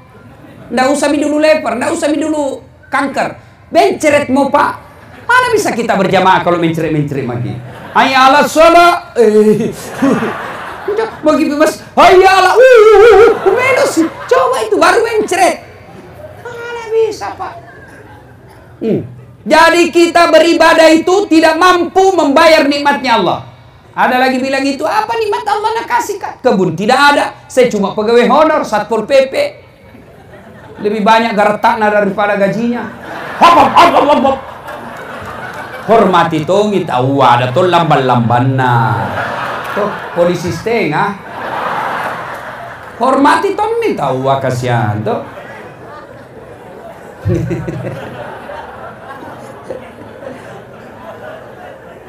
Nggak usah dulu leper, nggak usah dulu kanker. Menceret mau Pak? Mana bisa kita berjamaah kalau menceret-menceret lagi? Hayya ala sholat. Bagi mas, hayya ala. Menos. Coba itu baru menceret. Mana bisa Pak? Jadi kita beribadah itu tidak mampu membayar nikmatnya Allah. Ada lagi bilang itu apa nikmat Allah nak kasih Kak? Kebun tidak ada. Saya cuma pegawai honor Satpol PP. Lebih banyak gartakna daripada gajinya. Hop. Hormati tongi tahu ada tuh lamban-lambanna. Tuh polisi setengah. Hormati tongi tahu kasihan tuh.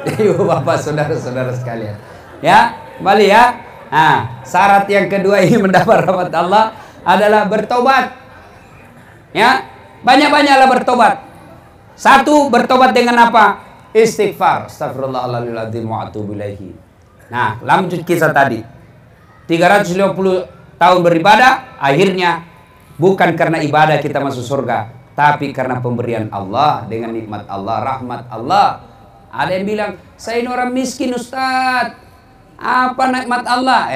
Ibu bapak saudara-saudara sekalian. Ya, kembali ya. Nah, syarat yang kedua ini mendapat rahmat Allah adalah bertobat. Ya, banyak-banyaklah bertobat. Satu, bertobat dengan apa? Istighfar. Astagfirullahaladzim wa atubu ilaihi. Nah, lanjut kisah tadi. 350 tahun beribadah, akhirnya bukan karena ibadah kita masuk surga, tapi karena pemberian Allah dengan nikmat Allah, rahmat Allah. Ada yang bilang, saya ini orang miskin Ustadz. Apa nikmat Allah?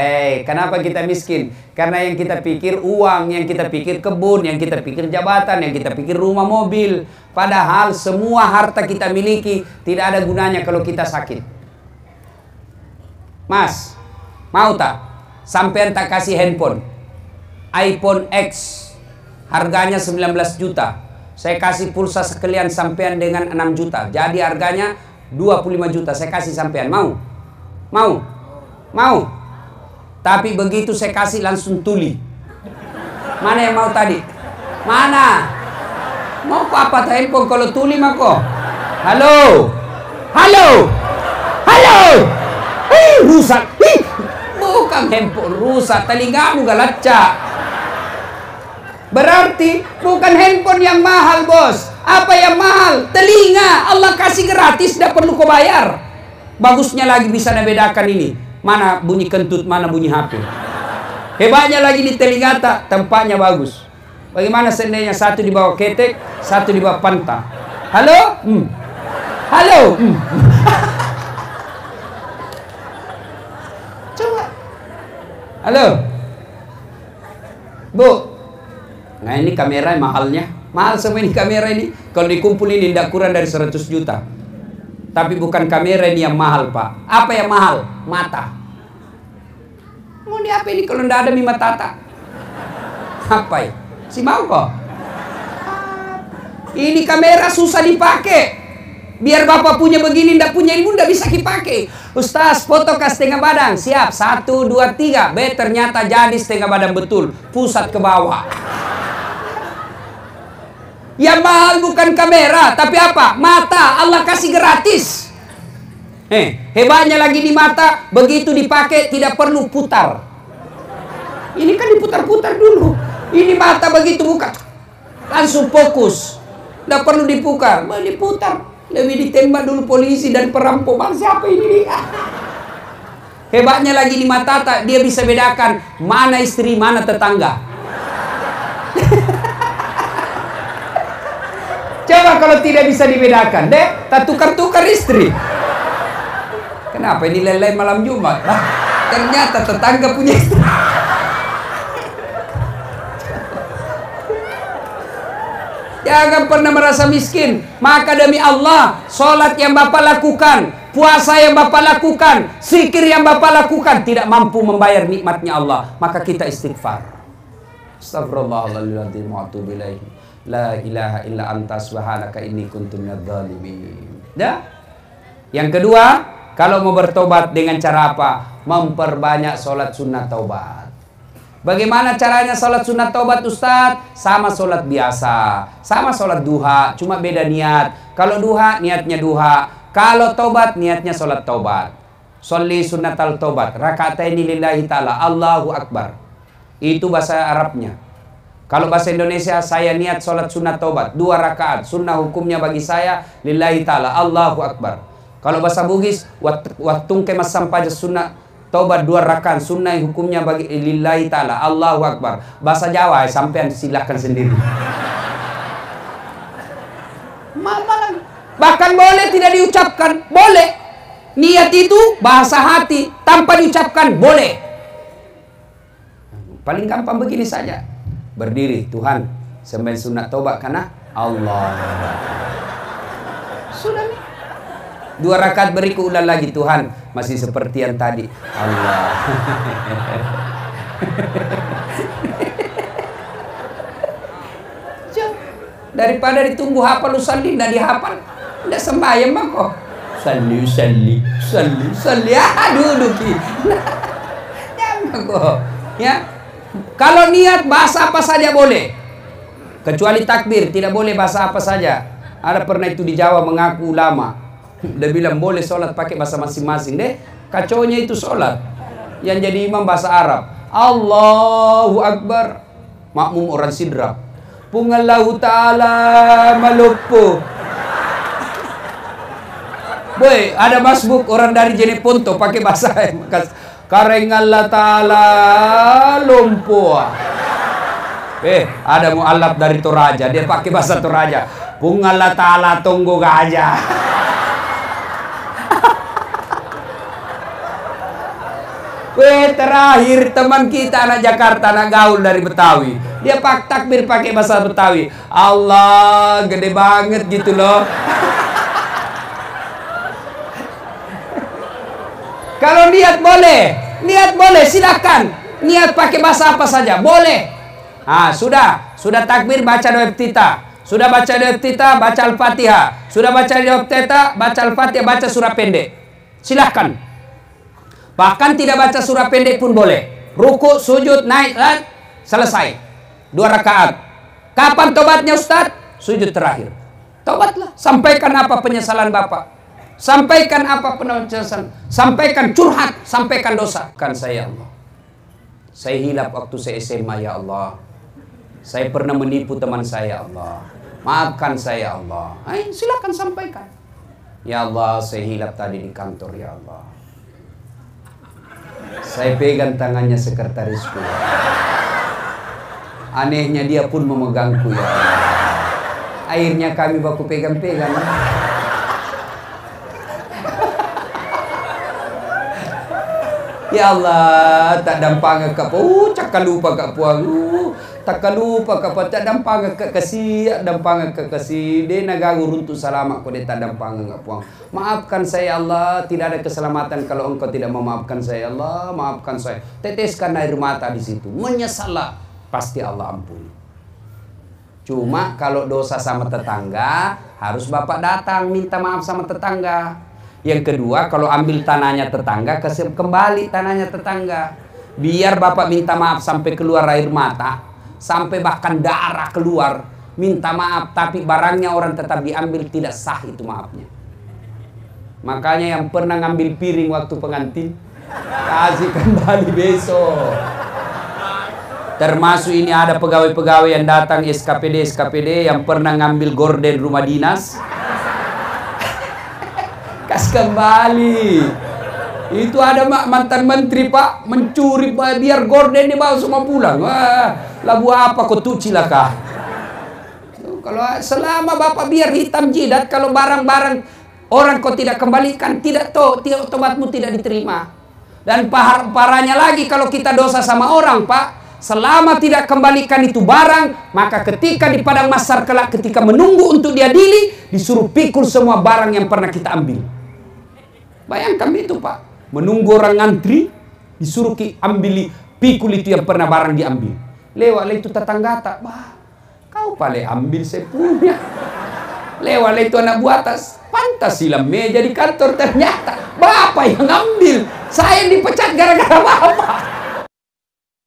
Kenapa kita miskin? Karena yang kita pikir uang, yang kita pikir kebun, yang kita pikir jabatan, yang kita pikir rumah mobil. Padahal semua harta kita miliki tidak ada gunanya kalau kita sakit. Mas, mau tak? Sampean tak kasih handphone iPhone X, harganya 19 juta. Saya kasih pulsa sekalian sampean dengan 6 juta. Jadi harganya 25 juta. Saya kasih sampean. Mau? Mau? Mau? Tapi begitu saya kasih langsung tuli. Mana yang mau tadi? Mana? Mau apa handphone kalau tuli mah kok? Halo? Halo? Halo? Rusak. Bukan handphone rusak, telingamu galacak. Berarti bukan handphone yang mahal, bos. Apa yang mahal? Telinga. Allah kasih gratis, tidak perlu kau bayar. Bagusnya lagi bisa membedakan ini. Mana bunyi kentut, mana bunyi HP. Hebatnya lagi di telinga tak, tempatnya bagus. Bagaimana seandainya satu di bawah ketek, satu di bawah pantat. Halo? Halo? Coba. Halo? Bu? Nah ini kamera mahalnya. Mahal semua ini kamera ini. Kalau dikumpul ini tidak kurang dari 100 juta. Tapi bukan kamera ini yang mahal, Pak. Apa yang mahal? Mata. Mau di apa ini kalau ndak ada mata tata? Apa ya? Si mau kok? Ini kamera susah dipakai. Biar bapak punya begini, ndak punya ilmu, ndak bisa dipakai. Ustaz, foto ke setengah badan. Siap, 1, 2, 3. Ternyata jadi setengah badan betul. Pusat ke bawah. Yang mahal bukan kamera, tapi apa? Mata. Allah kasih gratis. Hebatnya lagi di mata, begitu dipakai tidak perlu putar. Ini kan diputar-putar dulu. Ini mata begitu buka, langsung fokus. Tidak perlu diputar, diputar. Lebih ditembak dulu polisi dan perampok. Bang, siapa ini nih? Hebatnya lagi di mata, dia bisa bedakan mana istri, mana tetangga. Coba kalau tidak bisa dibedakan, dek, tak tukar-tukar istri. Kenapa ini lelai malam Jumat? Ternyata tetangga punya istri. Jangan pernah merasa miskin. Maka demi Allah, sholat yang Bapak lakukan, puasa yang Bapak lakukan, zikir yang Bapak lakukan tidak mampu membayar nikmatnya Allah. Maka kita istighfar. Astagfirullahaladzim wa atubu ilaihi. La ilaha illa anta subhanaka inni kuntu minadz dzalimin. Dah? Yang kedua, kalau mau bertobat dengan cara apa? Memperbanyak sholat sunnah taubat. Bagaimana caranya sholat sunat taubat, Ustadz? Sama sholat biasa, sama sholat duha, cuma beda niat. Kalau duha, niatnya duha. Kalau taubat, niatnya sholat taubat. Sholli sunnatal taubat, raka'ataini lillahi ta'ala, Allahu Akbar. Itu bahasa Arabnya. Kalau bahasa Indonesia, saya niat sholat sunat taubat, 2 rakaat. Sunnah hukumnya bagi saya, lillahi ta'ala, Allahu Akbar. Kalau bahasa Bugis, wattung kemas sampaja sunnah taubat 2 rakaat, sunnah hukumnya bagi lillahi ta'ala, Allahu Akbar. Bahasa Jawa, sampean silahkan sendiri. Bahkan boleh tidak diucapkan, boleh. Niat itu bahasa hati, tanpa diucapkan, boleh. Paling gampang begini saja. Berdiri, Tuhan, sembahyang sunat taubat karena Allah. Sudah nih. 2 rakaat berikut ulang lagi, Tuhan, masih seperti yang tadi. Allah. Daripada ditunggu hafal usalli, tidak dihafal, tidak sembahyang mah kok. Salli. Duduk. Jangan kok. Ya. Kalau niat bahasa apa saja boleh. Kecuali takbir, tidak boleh bahasa apa saja. Ada pernah itu di Jawa mengaku ulama. Dia bilang boleh sholat pakai bahasa masing-masing deh. Kacaunya itu sholat. Yang jadi imam bahasa Arab. Allahu Akbar. Makmum orang sidrap. Pungallahu ta'ala malupu. Boy, ada masbuk orang dari Jeneponto pakai bahasa Karengallah ta'ala lumpuh. Ada mu'alaf dari Toraja. Dia pakai bahasa Toraja. Pungallah ta'ala tunggu gajah. Terakhir teman kita anak Jakarta, anak gaul dari Betawi, dia pak takbir pakai bahasa Betawi. Allah, gede banget gitu loh. Kalau niat boleh, silakan. Niat pakai bahasa apa saja, boleh. Sudah takbir, baca doa iftitah. Sudah baca doa iftitah, baca Al-Fatihah. Sudah baca doa iftitah, baca Al-Fatihah, baca surah pendek. Silakan. Bahkan tidak baca surah pendek pun boleh. Ruku, sujud, naik, selesai. 2 rakaat. Kapan tobatnya Ustaz? Sujud terakhir. Tobatlah. Sampaikan apa penyesalan Bapak. Sampaikan apa penyesalan. Sampaikan curhat. Sampaikan dosa. Kan saya Allah. Saya hilaf waktu saya SMA ya Allah. Saya pernah menipu teman saya Allah. Maafkan saya Allah. Silakan sampaikan. Ya Allah, saya hilaf tadi di kantor ya Allah. Saya pegang tangannya sekretarisku. Anehnya dia pun memegangku ya Allah. Akhirnya kami baku pegang-pegang. Ya Allah, tak dampang ke apa? Cakap lupa ke puang. Tak lupa ke apa? Tak dampang ke kasih, dampang ke kasih. Dia nagagu runtuh selamat kau dia tak dampang ke puang. Maafkan saya Allah, tidak ada keselamatan kalau engkau tidak memaafkan saya Allah. Maafkan saya. Teteskan air mata di situ. Menyesallah, pasti Allah ampuni. Cuma kalau dosa sama tetangga, harus bapak datang minta maaf sama tetangga. Yang kedua, kalau ambil tanahnya tetangga, kasih kembali tanahnya tetangga. Biar bapak minta maaf sampai keluar air mata, sampai bahkan darah keluar, minta maaf, tapi barangnya orang tetap diambil, tidak sah itu maafnya. Makanya yang pernah ngambil piring waktu pengantin, kasih kembali besok. Termasuk ini ada pegawai-pegawai yang datang SKPD yang pernah ngambil gorden rumah dinas, kas kembali. Itu ada mantan menteri Pak mencuri biar gorden dibawa semua pulang. Wah, labu apa kau tuh cilaka? Kalau selama bapak biar hitam jidat, kalau barang-barang orang kau tidak kembalikan, tidak otomatmu tidak diterima. Dan parahnya lagi kalau kita dosa sama orang Pak, selama tidak kembalikan itu barang, maka ketika di padang mahsyar kelak ketika menunggu untuk diadili, disuruh pikul semua barang yang pernah kita ambil. Bayangkan itu Pak, menunggu orang ngantri, disuruh ambil pikul itu yang pernah barang diambil. Lewat itu tetangga tak, bah, kau pale ambil saya punya. Lewat itu anak buah atas, pantas silam meja di kantor, ternyata bapak yang ambil. Saya dipecat gara-gara bapak.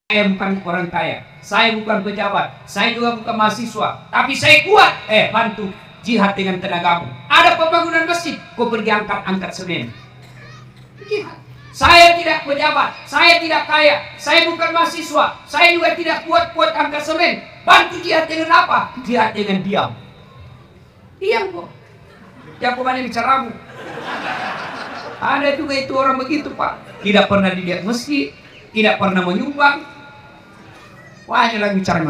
Saya bukan orang kaya, saya bukan pejabat, saya juga bukan mahasiswa, tapi saya kuat. Bantu jihad dengan tenagamu. Ada pembangunan masjid, kau pergi angkat semen. Jihad. Saya tidak pejabat, saya tidak kaya, saya bukan mahasiswa, saya juga tidak kuat angkat semen. Bantu jihad dengan apa? Jihad dengan diam. Diam kok. Jangan kemana bicaramu. Ada juga itu orang begitu Pak, tidak pernah dilihat masjid, tidak pernah menyumbang. Wahnya lagi bicara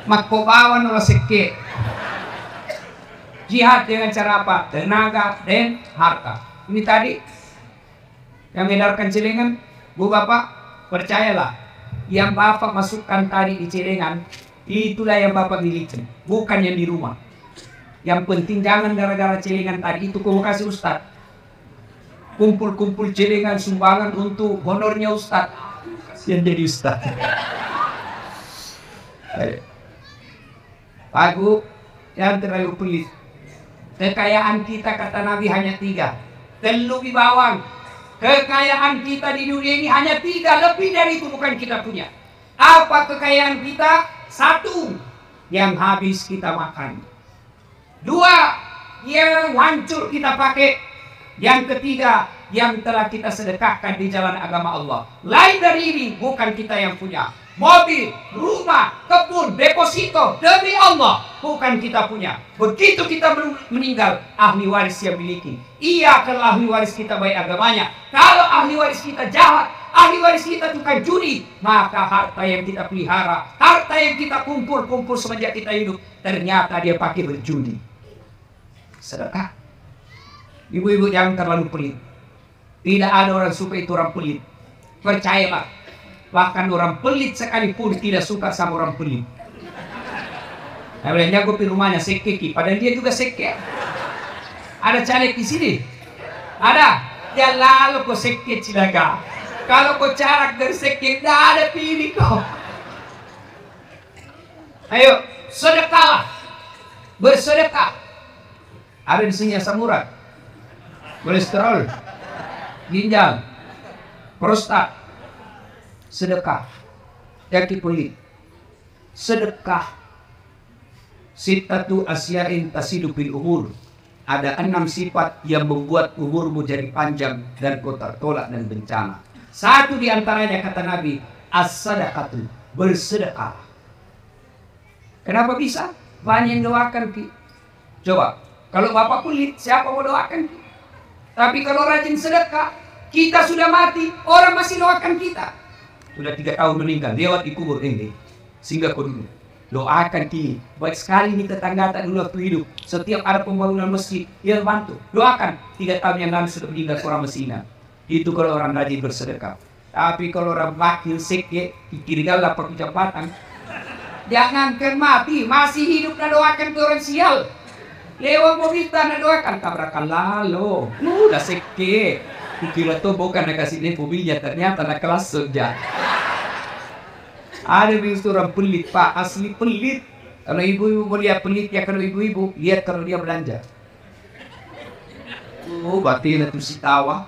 mako bawa nolah seke. Jihad dengan cara apa? Tenaga dan harta. Ini tadi yang edarkan celengan, Bu Bapak, percayalah, yang Bapak masukkan tadi di celengan, itulah yang Bapak miliki, bukan yang di rumah. Yang penting jangan gara-gara celengan tadi itu kau kasih Ustaz. Kumpul-kumpul celengan sumbangan untuk honornya Ustaz. Yang jadi Ustaz. Aku yang terlalu pelit. Kekayaan kita kata Nabi hanya 3. Terlebih bawang. Kekayaan kita di dunia ini hanya 3. Lebih dari itu bukan kita punya. Apa kekayaan kita? 1, yang habis kita makan. 2, yang hancur kita pakai. Yang ketiga, yang telah kita sedekahkan di jalan agama Allah. Lain dari ini bukan kita yang punya. Mobil, rumah, kebun, deposito demi Allah bukan kita punya. Begitu kita meninggal, ahli waris yang miliki. Iya, kalau ahli waris kita baik agamanya. Kalau ahli waris kita jahat, ahli waris kita tukang judi, maka harta yang kita pelihara, harta yang kita kumpul semenjak kita hidup, ternyata dia pakai berjudi. Sedekah. Ibu-ibu jangan terlalu pelit. Tidak ada orang suka itu orang pelit. Percayalah. Bahkan orang pelit sekalipun tidak suka sama orang pelit. Nah, bilangnya gue pergi rumahnya sekeki, padahal dia juga seke. Ada caleg di sini? Ada? Ya lalu kau seke cilaga. Kalau kau carak dari seke, tidak ada pilih kau. Ayo, sedekahlah. Bersedekah. Ada di sini asam urat, kolesterol, ginjal, prostat. Sedekah. Yang pelit. Sedekah. Sittatu asya'in tasidu bil umur. Ada 6 sifat yang membuat umurmu jadi panjang dan kau tertolak dan bencana. 1 di antaranya kata Nabi, as-sadaqatu, bersedekah. Kenapa bisa? Banyak yang doakan Ki. Coba, kalau bapak pelit, siapa mau doakan Ki? Tapi kalau rajin sedekah, kita sudah mati, orang masih doakan kita. Sudah 3 tahun meninggal, lewat di kubur ini. Sehingga kau dulu doakan Ki. Baik sekali nih tetangga tak dulu waktu hidup. Setiap ada pembangunan masjid, dia bantu. Doakan. 3 tahun yang lalu sudah meninggal orang Mesina. Itu kalau orang rajin bersedekah. Tapi kalau orang bakil seke, kiri galah percepatan. Jangankan mati, masih hidup na doakan ke orang sial. Lewat pemerintah na doakan, tabrakan lalu. Udah seke. Kira tuh bukan nak kasih dia mobilnya, ternyata nak kelas saja. Ada begitu orang pelit, Pak, asli pelit. Kalau ibu-ibu mau lihat pelit, ya kalau ibu-ibu lihat kalau dia belanja. Oh, berarti itu si tawa.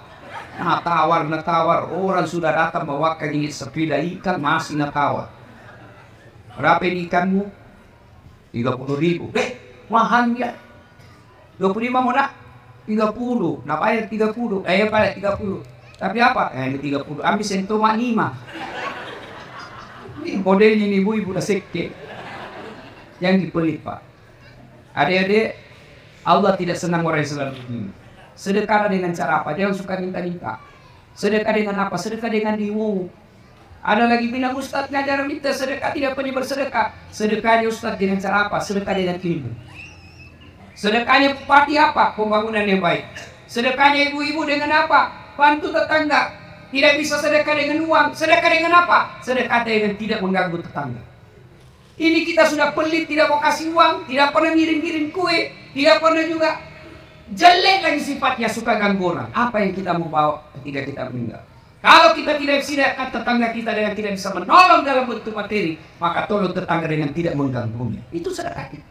Nah, tawar. Orang sudah datang bawa kaki sepeda ikan, masih nak tawar. Berapa ikanmu? 30.000. Mahalnya. 25 mau nak? 30. Nak bayar 30. Bayar 30. Tapi apa? Ini 30. Ambil sentuh mak 5. Ini modelnya ini ibu-ibu dah sekte. Yang dipelit, Pak. Adik-adik, Allah tidak senang orang yang selalu begini. Sedekah dengan cara apa? Jangan suka minta-minta. Sedekah dengan apa? Sedekah dengan ilmu. Ada lagi bilang Ustaz ngajar minta sedekah, tidak pernah bersedekah. Sedekahnya Ustaz dengan cara apa? Sedekah dengan ilmu. Sedekahnya bupati apa? Pembangunan yang baik. Sedekahnya ibu-ibu dengan apa? Bantu tetangga. Tidak bisa sedekah dengan uang. Sedekah dengan apa? Sedekah dengan tidak mengganggu tetangga. Ini kita sudah pelit, tidak mau kasih uang, tidak pernah ngirim-ngirim kue, tidak pernah juga. Jelek lagi sifatnya, suka ganggu orang. Apa yang kita mau bawa ketika kita meninggal? Kalau kita tidak bisa tetangga kita dengan tidak bisa menolong dalam bentuk materi, maka tolong tetangga dengan tidak mengganggunya. Itu sedekah kita.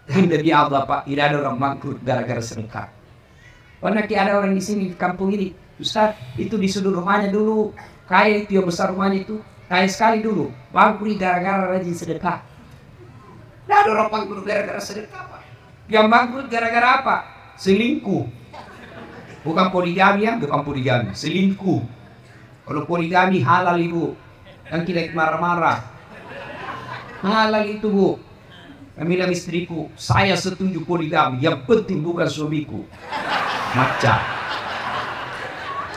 Dan demi Allah, Pak, tidak ada orang bangkrut gara-gara sedekah. Pernah ada orang di sini di kampung ini, Ustaz, itu di sudut rumahnya dulu, kaya itu yang besar rumahnya itu, kaya sekali dulu, bangkrut gara-gara rajin sedekah. Tidak ada orang bangkrut gara-gara sedekah, Pak. Yang bangkrut gara-gara apa? Selingkuh. Bukan poligami ya, bukan poligami. Selingkuh. Kalau poligami halal ibu, yang tidak marah-marah. Halal itu bu. Kami bilang istriku, saya setuju poligami. Yang penting bukan suamiku. Macam.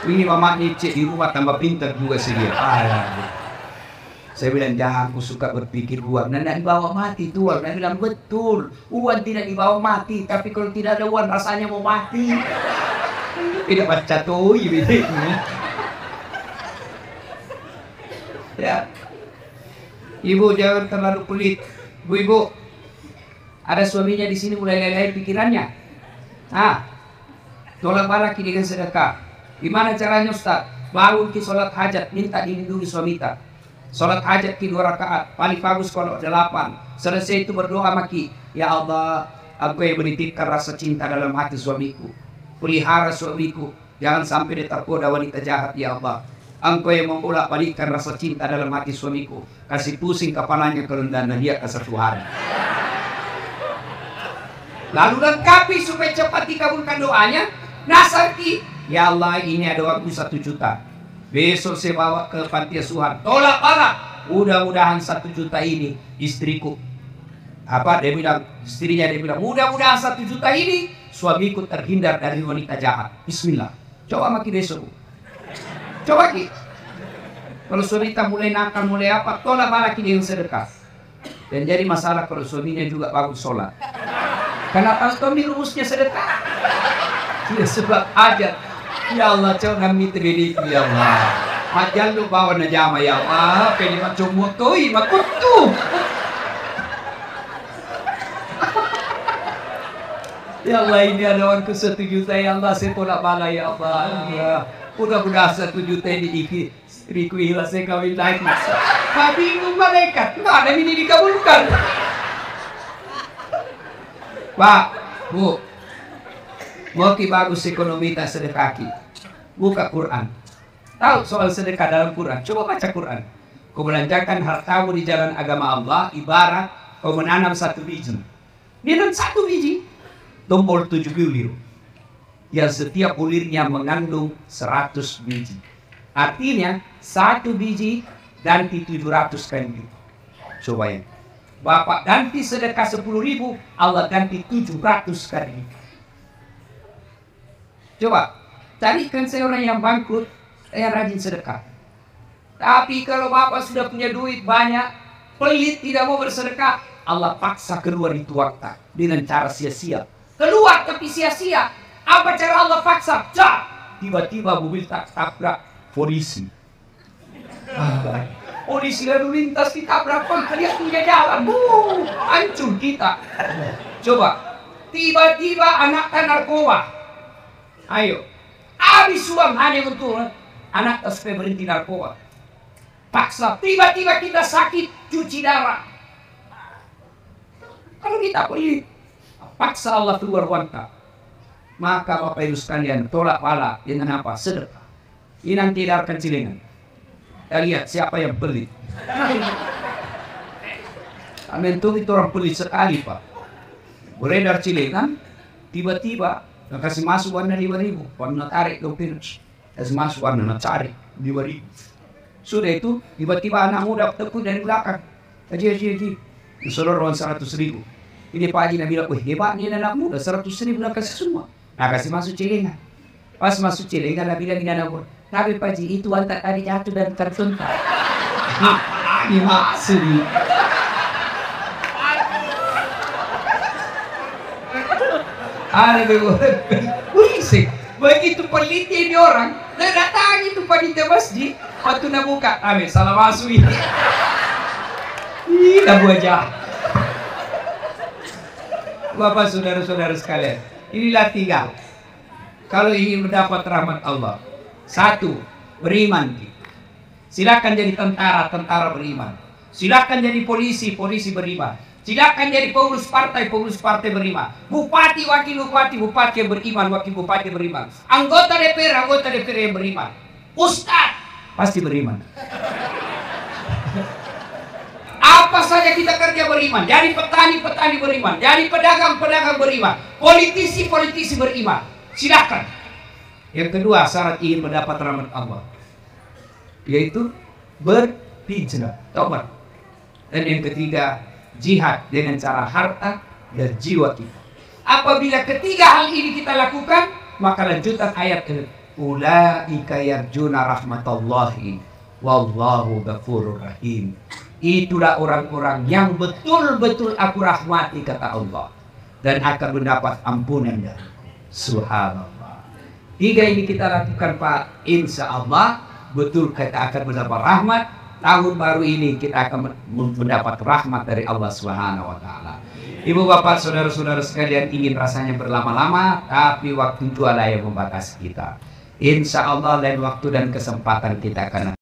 Ini mamanya cek di rumah tambah pintar juga sih dia. Saya bilang jangan, aku suka berpikir uang. Tidak dibawa mati itu uang. Saya bilang betul, uang tidak dibawa mati. Tapi kalau tidak ada uang rasanya mau mati. Tidak baca tuh, ya. Ibu jangan terlalu pelit. Ibu, ada suaminya di sini mulai lelai pikirannya. Tolak balik dengan sedekah. Gimana caranya Ustaz? Bangun ke sholat hajat, minta dilindungi suami kita. Sholat hajat ki 2 rakaat, paling bagus kalau 8. Selesai itu berdoa maki, ya Allah, aku yang menitipkan rasa cinta dalam hati suamiku. Pelihara suamiku, jangan sampai dia tergoda wanita jahat, ya Allah. Engkau yang membolak-balikkan rasa cinta dalam hati suamiku. Kasih pusing kepalanya kalau dan dia ke satu hari. Lalu lengkapi supaya cepat dikabulkan doanya. Nasarki, ya Allah, ini ada waktu 1 juta. Besok saya bawa ke panti asuhan. Tolak bala. Mudah-mudahan 1 juta ini istriku. Apa dia bilang? Istrinya dia bilang, mudah-mudahan 1 juta ini suamiku terhindar dari wanita jahat. Bismillah. Coba maki besok. Coba ki. Kalau suami kita mulai nakal, mulai apa, tolak bala ki dengan sedekah. Dan jadi masalah kalau suaminya juga bagus sholat. Kenapa suami rumusnya sedekah? Ya sebab hajat. Ya Allah, coba kami terdidik, ya Allah. Majal lu bawa na jama, ya Allah. Pwede macumutoy, makutu. Ya Allah, ini ada uangku 1 juta, ya Allah. Saya tolak bala, ya Allah. Mudah-mudahan 1 juta ini istriku hilang, saya kawin lagi. Bingung malaikat, nggak ada ini dikabulkan. Pak, Bu, mau ki bagus ekonomi tak sedekah ki. Buka Quran. Tahu soal sedekah dalam Quran? Coba baca Quran. Kau belanjakan hartamu di jalan agama Allah ibarat kau menanam 1 biji. Dia nanam 1 biji, tombol 7 bulir. Yang setiap bulirnya mengandung 100 biji. Artinya 1 biji ganti 700 kali. Coba ya. Bapak ganti sedekah 10.000, Allah ganti 700 kali. Coba, carikan saya orang yang bangkrut, yang rajin sedekah. Tapi kalau Bapak sudah punya duit banyak, pelit tidak mau bersedekah, Allah paksa keluar itu waktu dengan cara sia-sia. Keluar tapi sia-sia. Apa cara Allah paksa? Tiba-tiba mobil tabrak polisi. Polisi lalu lintas ditabrak, dia punya jalan. Hancur kita. Coba, tiba-tiba anak narkoba. Ayo, habis uang hanya untuk anak supaya berhenti narkoba. Paksa, tiba-tiba kita sakit, cuci darah. Kalau kita boleh paksa Allah keluar wanita, maka Bapak Ibu sekalian tolak bala dengan apa? Sedekah. Ini nanti darkan cilingan. Kita lihat siapa yang pelit. Amin tuh itu orang pelit sekali Pak. Beredar cilingan, tiba-tiba kasih masuk warna 5.000, warna tarik dompet, kasih masuk warna cari 5.000. Sudah itu tiba-tiba anak muda tekuk dari belakang, haji, seluruh 100.000. Ini Pak Haji bilang, wih hebat nih anak muda, 100.000 nak kasih semua. Nah kasih masuk cilingan. Pas masuk cilingan, Nabi bilang ini anak muda, tapi Pak Haji itu antar tadi jatuh dan tertuntak. Ini maksudnya. Berisik. Begitu peliti ini orang, dia datang itu panitia masjid, waktu nak buka, amin salah masuk ini. Ih, dah buajah. Bapak saudara-saudara sekalian, inilah 3. Kalau ingin mendapat rahmat Allah, 1, beriman. Silakan jadi tentara beriman. Silakan jadi polisi beriman. Silakan jadi pengurus partai beriman. Bupati, wakil bupati yang beriman, wakil bupati beriman. Anggota DPR yang beriman. Ustaz pasti beriman. Apa saja kita kerja beriman. Jadi petani beriman. Jadi pedagang beriman. Politisi beriman. Silakan. Yang kedua, syarat ingin mendapat rahmat Allah, yaitu berhijrah, taubat. Dan yang ketiga, jihad dengan cara harta dan jiwa kita. Apabila ketiga hal ini kita lakukan, maka lanjutan ayat ini, ulaika yarjuna rahmatallahi wallahu ghafurur rahim. Itulah orang-orang yang betul-betul aku rahmati, kata Allah, dan akan mendapat ampunan dari Subhanallah. 3 ini kita lakukan Pak, insya Allah betul kita akan mendapat rahmat. Tahun baru ini kita akan mendapat rahmat dari Allah Subhanahu wa taala. Ibu bapak saudara-saudara sekalian, ingin rasanya berlama-lama, tapi waktu itu adalah yang membatasi kita. Insya Allah lain waktu dan kesempatan kita akan